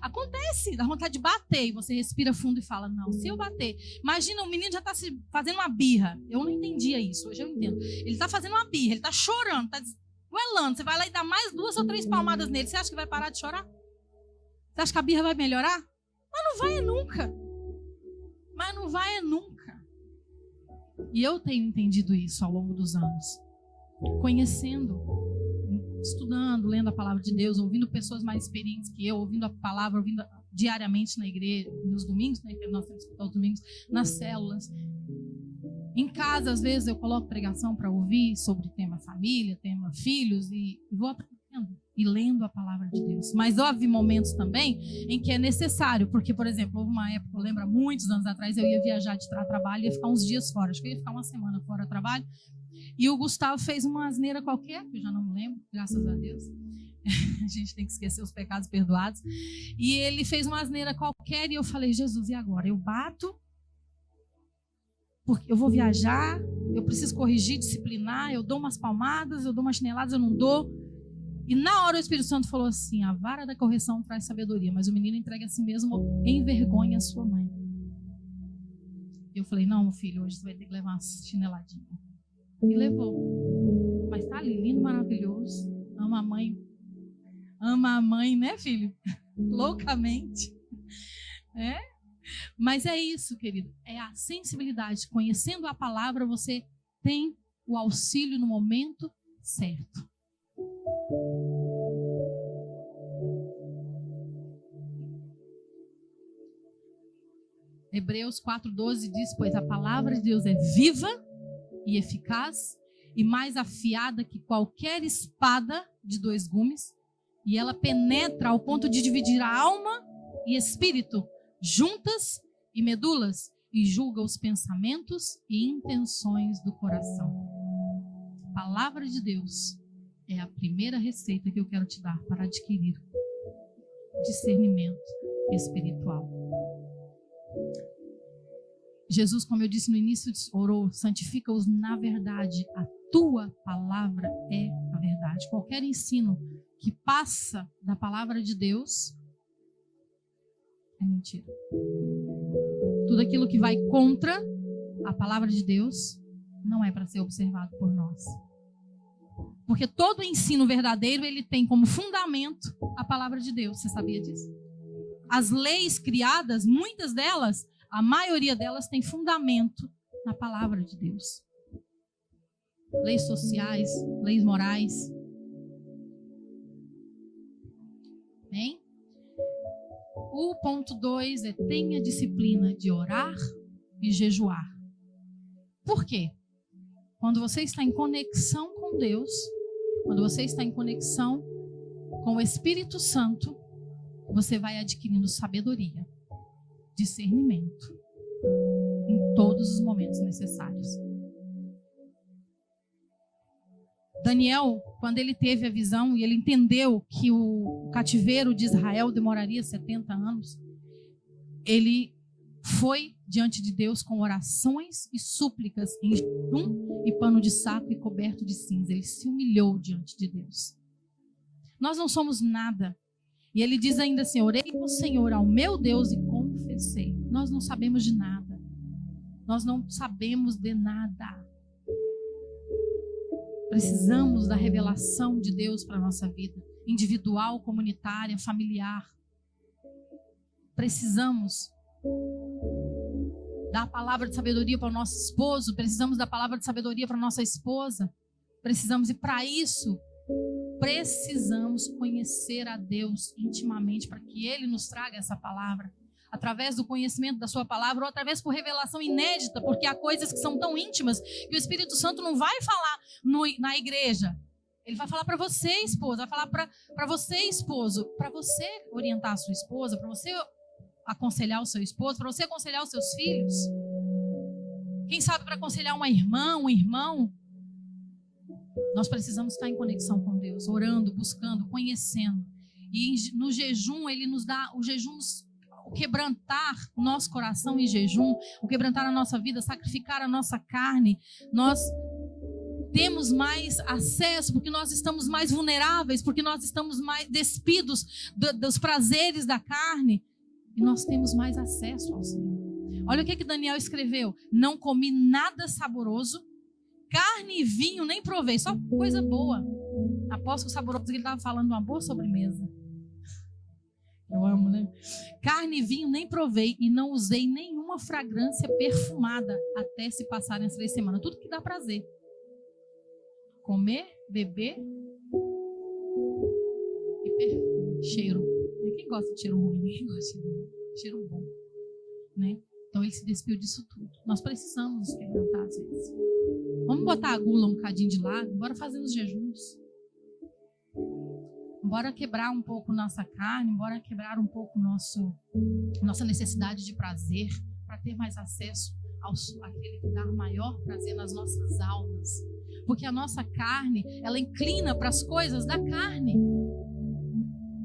Acontece, dá vontade de bater e você respira fundo e fala: não, se eu bater, imagina, o menino já está fazendo uma birra, eu não entendia isso, hoje eu entendo. Ele está fazendo uma birra, ele está chorando, está desguelando, você vai lá e dá mais 2 ou 3 palmadas nele, você acha que vai parar de chorar? Você acha que a birra vai melhorar? Mas não vai nunca. Mas não vai nunca. E eu tenho entendido isso ao longo dos anos. Conhecendo, estudando, lendo a palavra de Deus, ouvindo pessoas mais experientes que eu, ouvindo a palavra, ouvindo diariamente na igreja, nos domingos, né, que nós temos que escutar os domingos, nas células. Em casa, às vezes, eu coloco pregação para ouvir sobre tema família, tema filhos, e vou aprendendo e lendo a palavra de Deus. Mas houve momentos também em que é necessário, porque, por exemplo, houve uma época, eu lembro, há muitos anos atrás, eu ia viajar de trabalho, ia ficar uns dias fora, acho que eu ia ficar uma semana fora do trabalho, E o Gustavo fez uma asneira qualquer, que eu já não me lembro, graças a Deus. A gente tem que esquecer os pecados perdoados. E ele fez uma asneira qualquer e eu falei, Jesus, e agora? Eu bato? Porque eu vou viajar, eu preciso corrigir, disciplinar, eu dou umas palmadas, eu dou umas chineladas, eu não dou. E na hora o Espírito Santo falou assim, a vara da correção traz sabedoria, mas o menino entrega a si mesmo, envergonha a sua mãe. Eu falei, não, meu filho, hoje você vai ter que levar uma chineladinha. E levou. Mas tá ali, lindo, maravilhoso. Ama a mãe, né, filho? Loucamente. É? Mas é isso, querido. É a sensibilidade. Conhecendo a palavra, você tem o auxílio no momento certo. Hebreus 4:12 diz, pois a palavra de Deus é viva e eficaz e mais afiada que qualquer espada de 2 gumes, e ela penetra ao ponto de dividir a alma e espírito, juntas e medulas, e julga os pensamentos e intenções do coração. A palavra de Deus é a primeira receita que eu quero te dar para adquirir discernimento espiritual. Jesus, como eu disse no início, orou, santifica-os na verdade. A tua palavra é a verdade. Qualquer ensino que passa da palavra de Deus é mentira. Tudo aquilo que vai contra a palavra de Deus não é para ser observado por nós. Porque todo ensino verdadeiro, ele tem como fundamento a palavra de Deus. Você sabia disso? As leis criadas, muitas delas, a maioria delas tem fundamento na palavra de Deus. Leis sociais, leis morais. Bem? O ponto 2 é tenha disciplina de orar e jejuar. Por quê? Quando você está em conexão com Deus, quando você está em conexão com o Espírito Santo, você vai adquirindo sabedoria, discernimento em todos os momentos necessários. Daniel, quando ele teve a visão e ele entendeu que o cativeiro de Israel demoraria 70 anos, ele foi diante de Deus com orações e súplicas em jejum e pano de saco e coberto de cinza. Ele se humilhou diante de Deus. Nós não somos nada. E ele diz ainda assim, orei ao Senhor, ao meu Deus, e confessei. Nós não sabemos de nada. Nós não sabemos de nada. Precisamos da revelação de Deus para a nossa vida. Individual, comunitária, familiar. Precisamos da palavra de sabedoria para o nosso esposo. Precisamos da palavra de sabedoria para a nossa esposa. Precisamos, e para isso, precisamos conhecer a Deus intimamente para que Ele nos traga essa palavra. Através do conhecimento da sua palavra ou através por revelação inédita, porque há coisas que são tão íntimas que o Espírito Santo não vai falar na igreja. Ele vai falar para você, esposa, vai falar para você, esposo, para você orientar a sua esposa, para você aconselhar o seu esposo, para você aconselhar os seus filhos. Quem sabe para aconselhar uma irmã, um irmão. Nós precisamos estar em conexão com Deus, orando, buscando, conhecendo. E no jejum, Ele nos dá o jejum, o quebrantar o nosso coração em jejum, o quebrantar a nossa vida, sacrificar a nossa carne. Nós temos mais acesso, porque nós estamos mais vulneráveis, porque nós estamos mais despidos dos prazeres da carne. E nós temos mais acesso ao Senhor. Olha o que Daniel escreveu. Não comi nada saboroso, carne e vinho nem provei, só coisa boa. Aposto que o saboroso que ele estava falando de uma boa sobremesa. Eu amo, né? Carne e vinho nem provei e não usei nenhuma fragrância perfumada até se passarem as 3 semanas. Tudo que dá prazer. Comer, beber e perfume, cheiro. Quem gosta de cheiro ruim? Ninguém gosta de cheiro bom, né? Então ele se despiu disso tudo. Nós precisamos nos quebrantar às vezes. Vamos botar a gula um bocadinho de lado, bora fazer os jejuns. Bora quebrar um pouco nossa carne, bora quebrar um pouco nossa necessidade de prazer, para ter mais acesso àquele que dá maior prazer nas nossas almas. porque a nossa carne, ela inclina para as coisas da carne.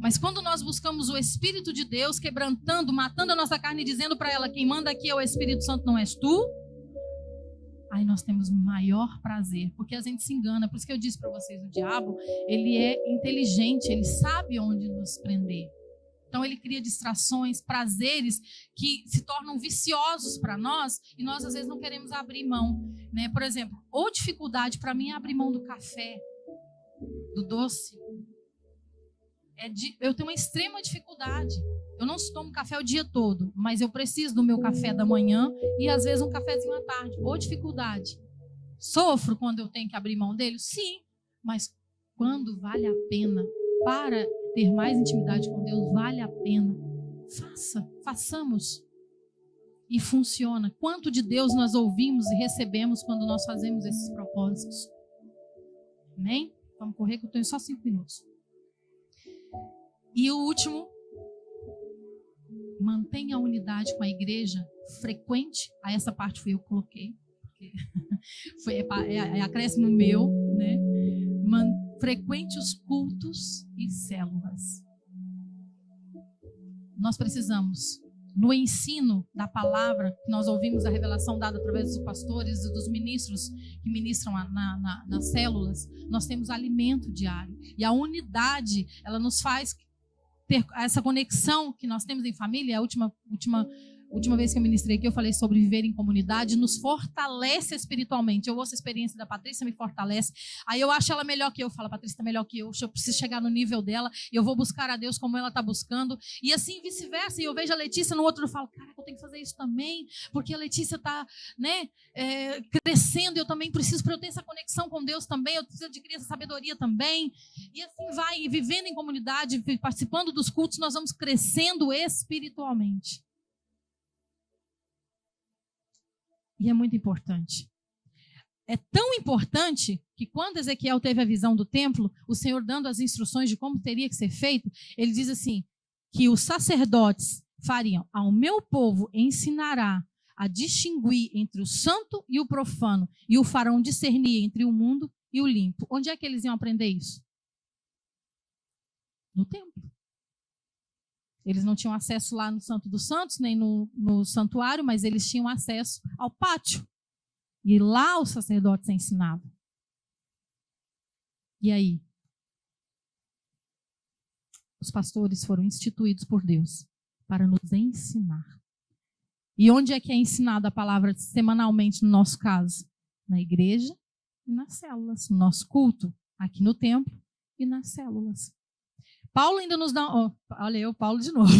Mas quando nós buscamos o Espírito de Deus, quebrantando, matando a nossa carne e dizendo para ela, quem manda aqui é o Espírito Santo, não és tu, aí nós temos maior prazer, porque a gente se engana. Por isso que eu disse para vocês, o diabo, ele é inteligente, ele sabe onde nos prender. Então ele cria distrações, prazeres que se tornam viciosos para nós e nós às vezes não queremos abrir mão, né? Por exemplo, ou dificuldade para mim é abrir mão do café, do doce. Eu tenho uma extrema dificuldade. Eu não tomo café o dia todo, mas eu preciso do meu café da manhã e às vezes um cafezinho à tarde. Ou dificuldade. Sofro quando eu tenho que abrir mão dele? Sim, mas quando vale a pena para ter mais intimidade com Deus, vale a pena. Façamos. E funciona. Quanto de Deus nós ouvimos e recebemos quando nós fazemos esses propósitos? Amém? Vamos correr que eu tenho só 5 minutos. E o último, mantenha a unidade com a igreja frequente. Essa parte foi eu que coloquei, porque é acréscimo meu, né? Frequente os cultos e células. Nós precisamos, no ensino da palavra, que nós ouvimos a revelação dada através dos pastores e dos ministros que ministram nas células, nós temos alimento diário. E a unidade, ela nos faz ter essa conexão que nós temos em família. A última vez que eu ministrei aqui, eu falei sobre viver em comunidade, nos fortalece espiritualmente. Eu ouço a experiência da Patrícia, me fortalece. Aí eu acho ela melhor que eu. Falo, Patrícia está melhor que eu preciso chegar no nível dela, eu vou buscar a Deus como ela está buscando. E assim vice-versa. E eu vejo a Letícia no outro, eu falo, caraca, eu tenho que fazer isso também, porque a Letícia está, né, crescendo, eu também preciso, para eu ter essa conexão com Deus também, eu preciso adquirir essa sabedoria também. E assim vai, e vivendo em comunidade, participando dos cultos, nós vamos crescendo espiritualmente. E é muito importante. É tão importante que quando Ezequiel teve a visão do templo, o Senhor dando as instruções de como teria que ser feito, ele diz assim, que os sacerdotes fariam, ao meu povo ensinará a distinguir entre o santo e o profano, e o farão discernir entre o mundo e o limpo. Onde é que eles iam aprender isso? No templo. Eles não tinham acesso lá no Santo dos Santos, nem no santuário, mas eles tinham acesso ao pátio. E lá os sacerdotes ensinavam. E aí? Os pastores foram instituídos por Deus para nos ensinar. E onde é que é ensinada a palavra semanalmente no nosso caso? Na igreja e nas células. No nosso culto, aqui no templo e nas células. Paulo ainda nos dá... olha eu, Paulo de novo.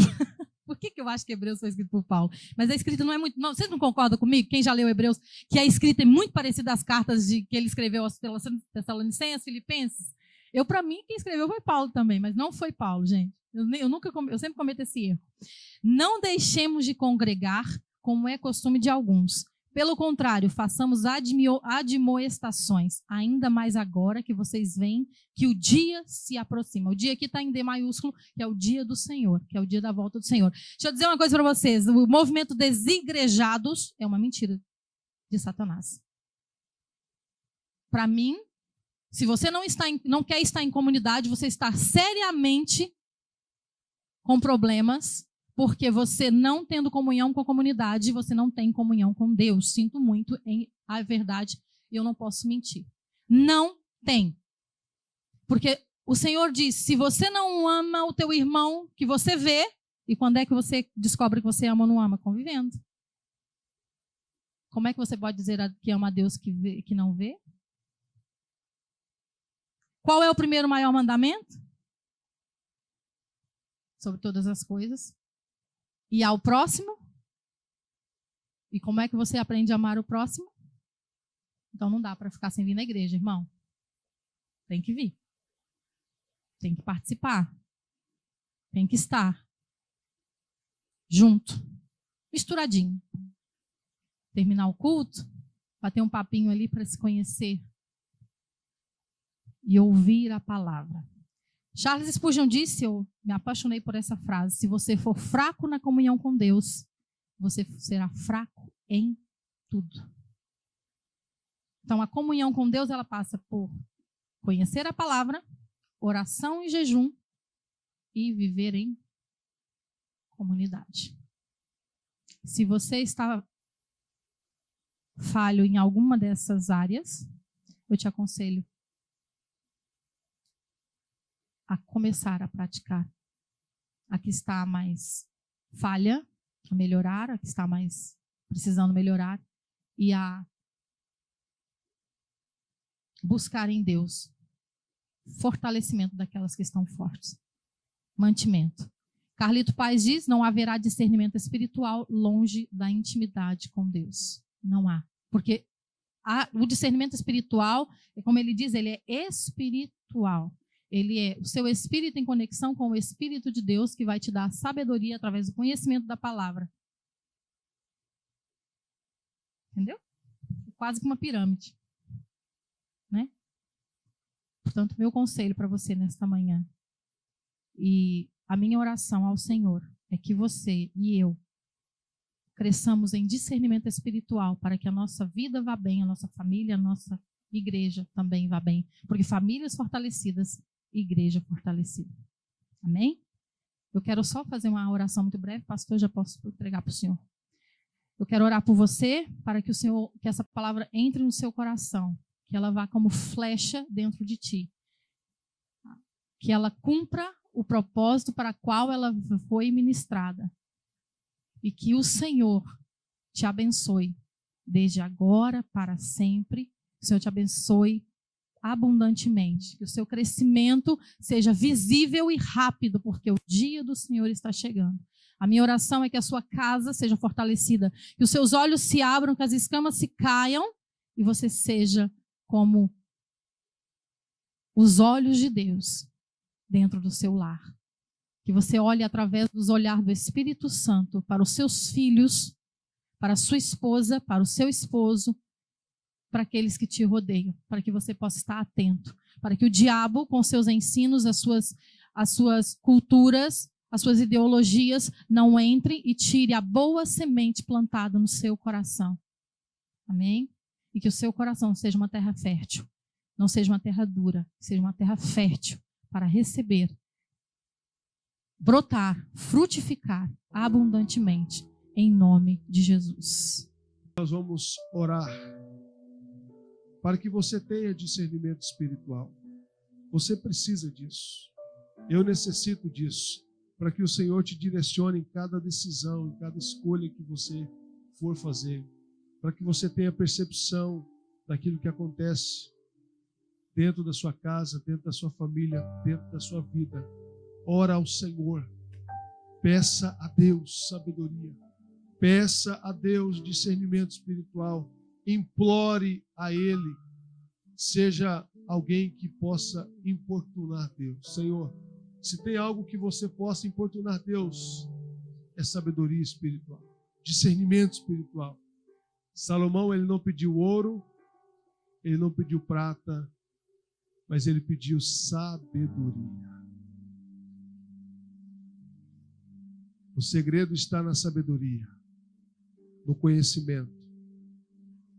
Por que eu acho que Hebreus foi escrito por Paulo? Mas a escrita não é muito... Não, vocês não concordam comigo? Quem já leu Hebreus? Que a escrita é muito parecida às cartas que ele escreveu aos Tessalonicenses, Filipenses. Para mim, quem escreveu foi Paulo também, mas não foi Paulo, gente. Eu sempre cometo esse erro. Não deixemos de congregar, como é costume de alguns. Pelo contrário, façamos admoestações, ainda mais agora que vocês veem que o dia se aproxima. O dia aqui está em D maiúsculo, que é o dia do Senhor, que é o dia da volta do Senhor. Deixa eu dizer uma coisa para vocês. O movimento desigrejados é uma mentira de Satanás. Para mim, se você não quer estar em comunidade, você está seriamente com problemas, porque você não tendo comunhão com a comunidade, você não tem comunhão com Deus. Sinto muito, a verdade, eu não posso mentir. Não tem. Porque o Senhor diz, se você não ama o teu irmão que você vê, e quando é que você descobre que você ama ou não ama? Convivendo. Como é que você pode dizer que ama a Deus que não vê? Qual é o primeiro maior mandamento? Sobre todas as coisas. E ao próximo? E como é que você aprende a amar o próximo? Então não dá para ficar sem vir na igreja, irmão. Tem que vir. Tem que participar. Tem que estar. Junto. Misturadinho. Terminar o culto, bater um papinho ali para se conhecer. E ouvir a palavra. Charles Spurgeon disse, eu me apaixonei por essa frase, se você for fraco na comunhão com Deus, você será fraco em tudo. Então, a comunhão com Deus, ela passa por conhecer a palavra, oração e jejum e viver em comunidade. Se você está falho em alguma dessas áreas, eu te aconselho a começar a praticar. A que está mais falha, a melhorar, a que está mais precisando melhorar, e a buscar em Deus fortalecimento daquelas que estão fortes. Mantimento. Carlito Paz diz, não haverá discernimento espiritual longe da intimidade com Deus. Não há. Porque o discernimento espiritual, como ele diz, ele é espiritual. Ele é o seu espírito em conexão com o Espírito de Deus, que vai te dar sabedoria através do conhecimento da palavra. Entendeu? Quase que uma pirâmide. Né? Portanto, meu conselho para você nesta manhã, e a minha oração ao Senhor, é que você e eu cresçamos em discernimento espiritual para que a nossa vida vá bem, a nossa família, a nossa igreja também vá bem. Porque famílias fortalecidas, igreja fortalecida. Amém? Eu quero só fazer uma oração muito breve, pastor, já posso entregar para o senhor. Eu quero orar por você, para que que essa palavra entre no seu coração, que ela vá como flecha dentro de ti, que ela cumpra o propósito para o qual ela foi ministrada, e que o Senhor te abençoe, desde agora para sempre. O Senhor te abençoe abundantemente, que o seu crescimento seja visível e rápido, porque o dia do Senhor está chegando. A minha oração é que a sua casa seja fortalecida, que os seus olhos se abram, que as escamas se caiam e você seja como os olhos de Deus dentro do seu lar. Que você olhe através dos olhares do Espírito Santo para os seus filhos, para a sua esposa, para o seu esposo, para aqueles que te rodeiam, para que você possa estar atento, para que o diabo, com seus ensinos, as suas culturas, as suas ideologias, não entre e tire a boa semente plantada no seu coração. Amém? E que o seu coração seja uma terra fértil, não seja uma terra dura, seja uma terra fértil para receber, brotar, frutificar abundantemente, em nome de Jesus. Nós vamos orar para que você tenha discernimento espiritual. Você precisa disso. Eu necessito disso, para que o Senhor te direcione em cada decisão, em cada escolha que você for fazer, para que você tenha percepção daquilo que acontece dentro da sua casa, dentro da sua família, dentro da sua vida. Ora ao Senhor, peça a Deus sabedoria, peça a Deus discernimento espiritual, implore a Ele, seja alguém que possa importunar Deus. Senhor, se tem algo que você possa importunar Deus, é sabedoria espiritual, discernimento espiritual. Salomão, ele não pediu ouro, ele não pediu prata, mas ele pediu sabedoria. O segredo está na sabedoria, no conhecimento.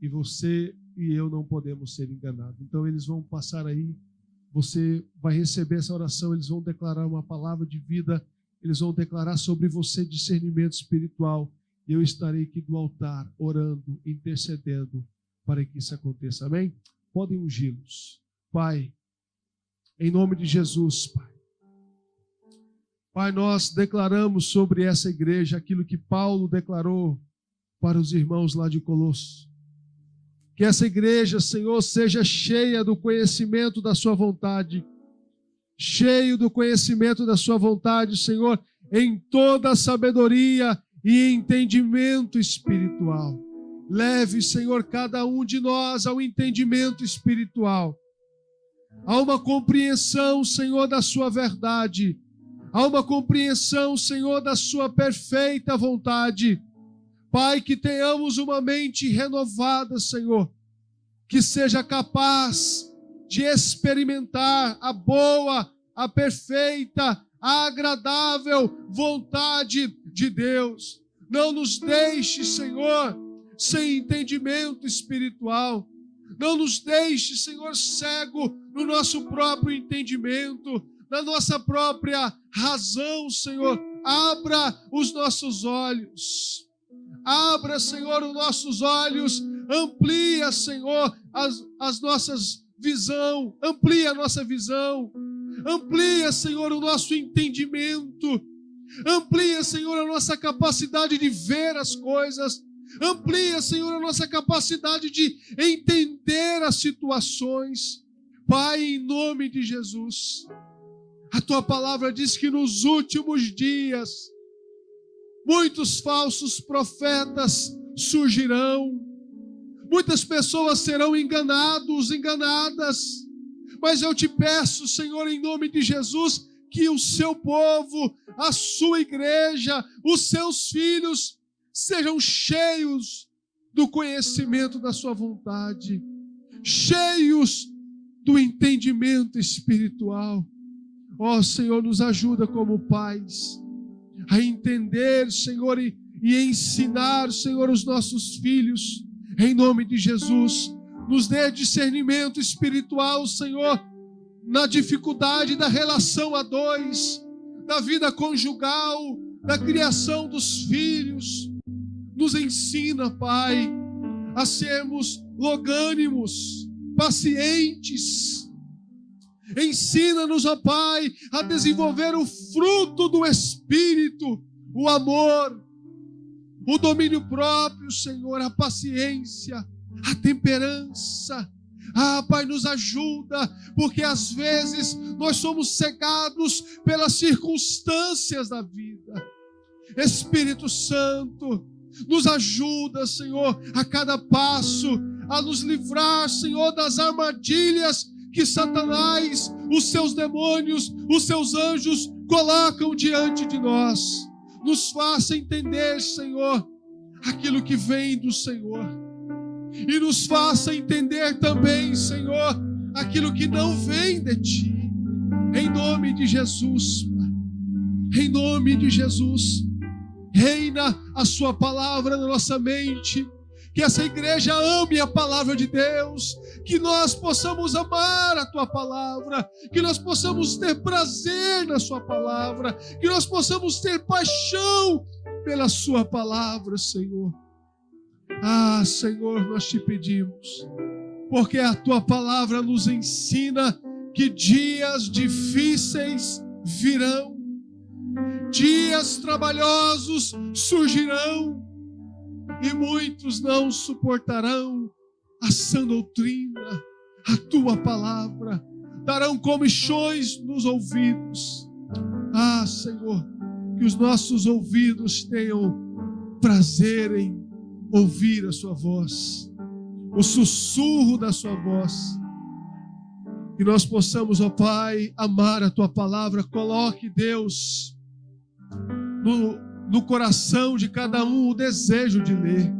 E você e eu não podemos ser enganados. Então eles vão passar aí, você vai receber essa oração, eles vão declarar uma palavra de vida, eles vão declarar sobre você discernimento espiritual. E eu estarei aqui do altar, orando, intercedendo para que isso aconteça. Amém? Podem ungí-los. Pai, em nome de Jesus, Pai. Pai, nós declaramos sobre essa igreja aquilo que Paulo declarou para os irmãos lá de Colosso. Que essa igreja, Senhor, seja cheia do conhecimento da sua vontade. Cheio do conhecimento da sua vontade, Senhor, em toda a sabedoria e entendimento espiritual. Leve, Senhor, cada um de nós ao entendimento espiritual. Há uma compreensão, Senhor, da sua verdade. Há uma compreensão, Senhor, da sua perfeita vontade. Pai, que tenhamos uma mente renovada, Senhor, que seja capaz de experimentar a boa, a perfeita, a agradável vontade de Deus. Não nos deixe, Senhor, sem entendimento espiritual. Não nos deixe, Senhor, cego no nosso próprio entendimento, na nossa própria razão, Senhor. Abra os nossos olhos. Abra, Senhor, os nossos olhos. Amplia, Senhor, as nossas visão. Amplia a nossa visão. Amplia, Senhor, o nosso entendimento. Amplia, Senhor, a nossa capacidade de ver as coisas. Amplia, Senhor, a nossa capacidade de entender as situações. Pai, em nome de Jesus, a Tua palavra diz que nos últimos dias muitos falsos profetas surgirão. Muitas pessoas serão enganadas. Mas eu te peço, Senhor, em nome de Jesus, que o seu povo, a sua igreja, os seus filhos sejam cheios do conhecimento da sua vontade, cheios do entendimento espiritual. Ó Senhor, nos ajuda como pais a entender, Senhor, e ensinar, Senhor, os nossos filhos, em nome de Jesus. Nos dê discernimento espiritual, Senhor, na dificuldade da relação a dois, da vida conjugal, da criação dos filhos. Nos ensina, Pai, a sermos longânimos, pacientes. Ensina-nos, ó Pai, a desenvolver o fruto do Espírito, o amor, o domínio próprio, Senhor, a paciência, a temperança. Pai, nos ajuda, porque às vezes nós somos cegados pelas circunstâncias da vida. Espírito Santo, nos ajuda, Senhor, a cada passo, a nos livrar, Senhor, das armadilhas que Satanás, os seus demônios, os seus anjos colocam diante de nós. Nos faça entender, Senhor, aquilo que vem do Senhor. E nos faça entender também, Senhor, aquilo que não vem de Ti. Em nome de Jesus, Pai. Em nome de Jesus. Reina a sua palavra na nossa mente. Que essa igreja ame a palavra de Deus. Que nós possamos amar a Tua palavra. Que nós possamos ter prazer na Sua palavra. Que nós possamos ter paixão pela Sua palavra, Senhor. Senhor, nós te pedimos, porque a Tua palavra nos ensina que dias difíceis virão, dias trabalhosos surgirão, e muitos não suportarão a sã doutrina, a Tua palavra, darão comichões nos ouvidos. Senhor, que os nossos ouvidos tenham prazer em ouvir a Sua voz, o sussurro da Sua voz. Que nós possamos, ó Pai, amar a Tua palavra. Coloque, Deus, no coração de cada um o desejo de ler.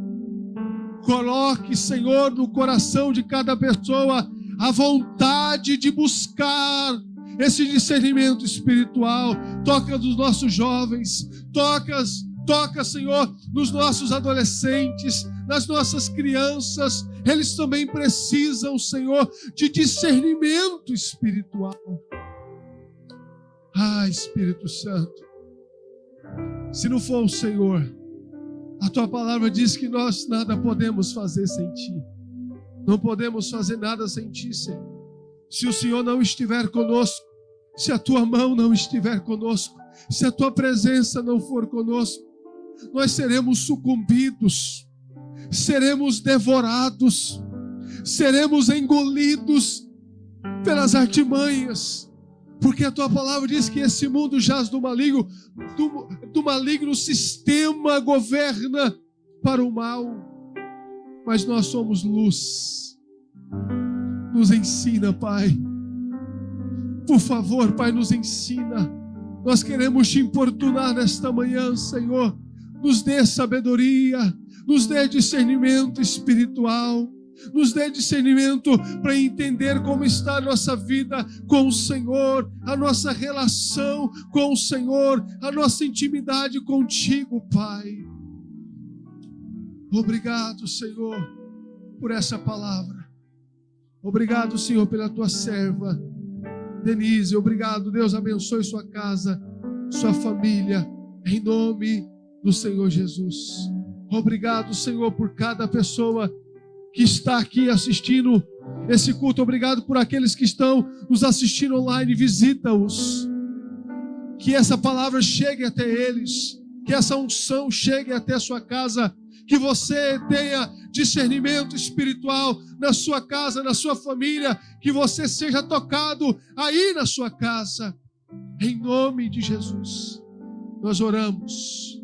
Coloque, Senhor, no coração de cada pessoa a vontade de buscar esse discernimento espiritual. Toca nos nossos jovens, toca, Senhor, nos nossos adolescentes, nas nossas crianças. Eles também precisam, Senhor, de discernimento espiritual. Espírito Santo, se não for o Senhor, a Tua palavra diz que nós nada podemos fazer sem Ti. Não podemos fazer nada sem Ti, Senhor. Se o Senhor não estiver conosco, se a Tua mão não estiver conosco, se a Tua presença não for conosco, nós seremos sucumbidos, seremos devorados, seremos engolidos pelas artimanhas, porque a Tua palavra diz que esse mundo jaz do maligno, do maligno sistema governa para o mal, mas nós somos luz. Nos ensina, Pai, por favor, Pai, nos ensina. Nós queremos Te importunar nesta manhã, Senhor. Nos dê sabedoria, nos dê discernimento espiritual, nos dê discernimento para entender como está a nossa vida com o Senhor, a nossa relação com o Senhor, a nossa intimidade contigo, Pai. Obrigado, Senhor, por essa palavra. Obrigado, Senhor, pela tua serva Denise. Obrigado, Deus, abençoe sua casa, sua família, em nome do Senhor Jesus. Obrigado, Senhor, por cada pessoa que está aqui assistindo esse culto. Obrigado por aqueles que estão nos assistindo online. Visita-os. Que essa palavra chegue até eles. Que essa unção chegue até a sua casa. Que você tenha discernimento espiritual na sua casa, na sua família. Que você seja tocado aí na sua casa. Em nome de Jesus, nós oramos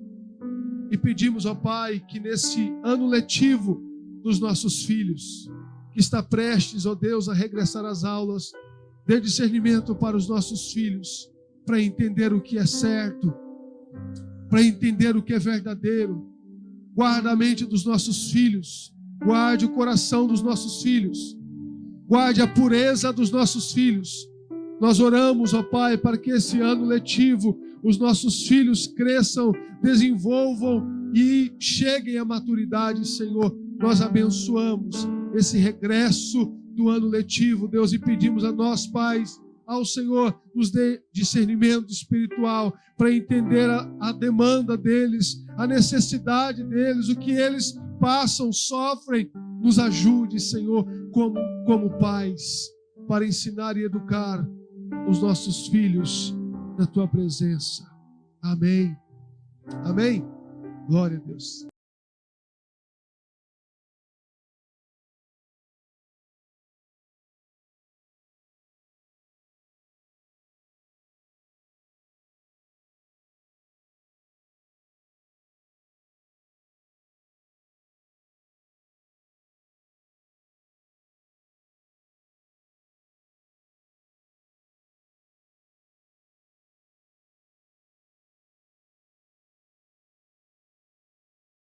e pedimos ao Pai que nesse ano letivo dos nossos filhos, que está prestes, ó Deus, a regressar às aulas, dê discernimento para os nossos filhos, para entender o que é certo, para entender o que é verdadeiro. Guarda a mente dos nossos filhos, guarde o coração dos nossos filhos, guarde a pureza dos nossos filhos. Nós oramos, ó Pai, para que esse ano letivo os nossos filhos cresçam, desenvolvam e cheguem à maturidade, Senhor. Nós abençoamos esse regresso do ano letivo, Deus, e pedimos a nós, pais, ao Senhor, nos dê discernimento espiritual para entender a demanda deles, a necessidade deles, o que eles passam, sofrem. Nos ajude, Senhor, como pais, para ensinar e educar os nossos filhos na Tua presença. Amém. Amém. Glória a Deus.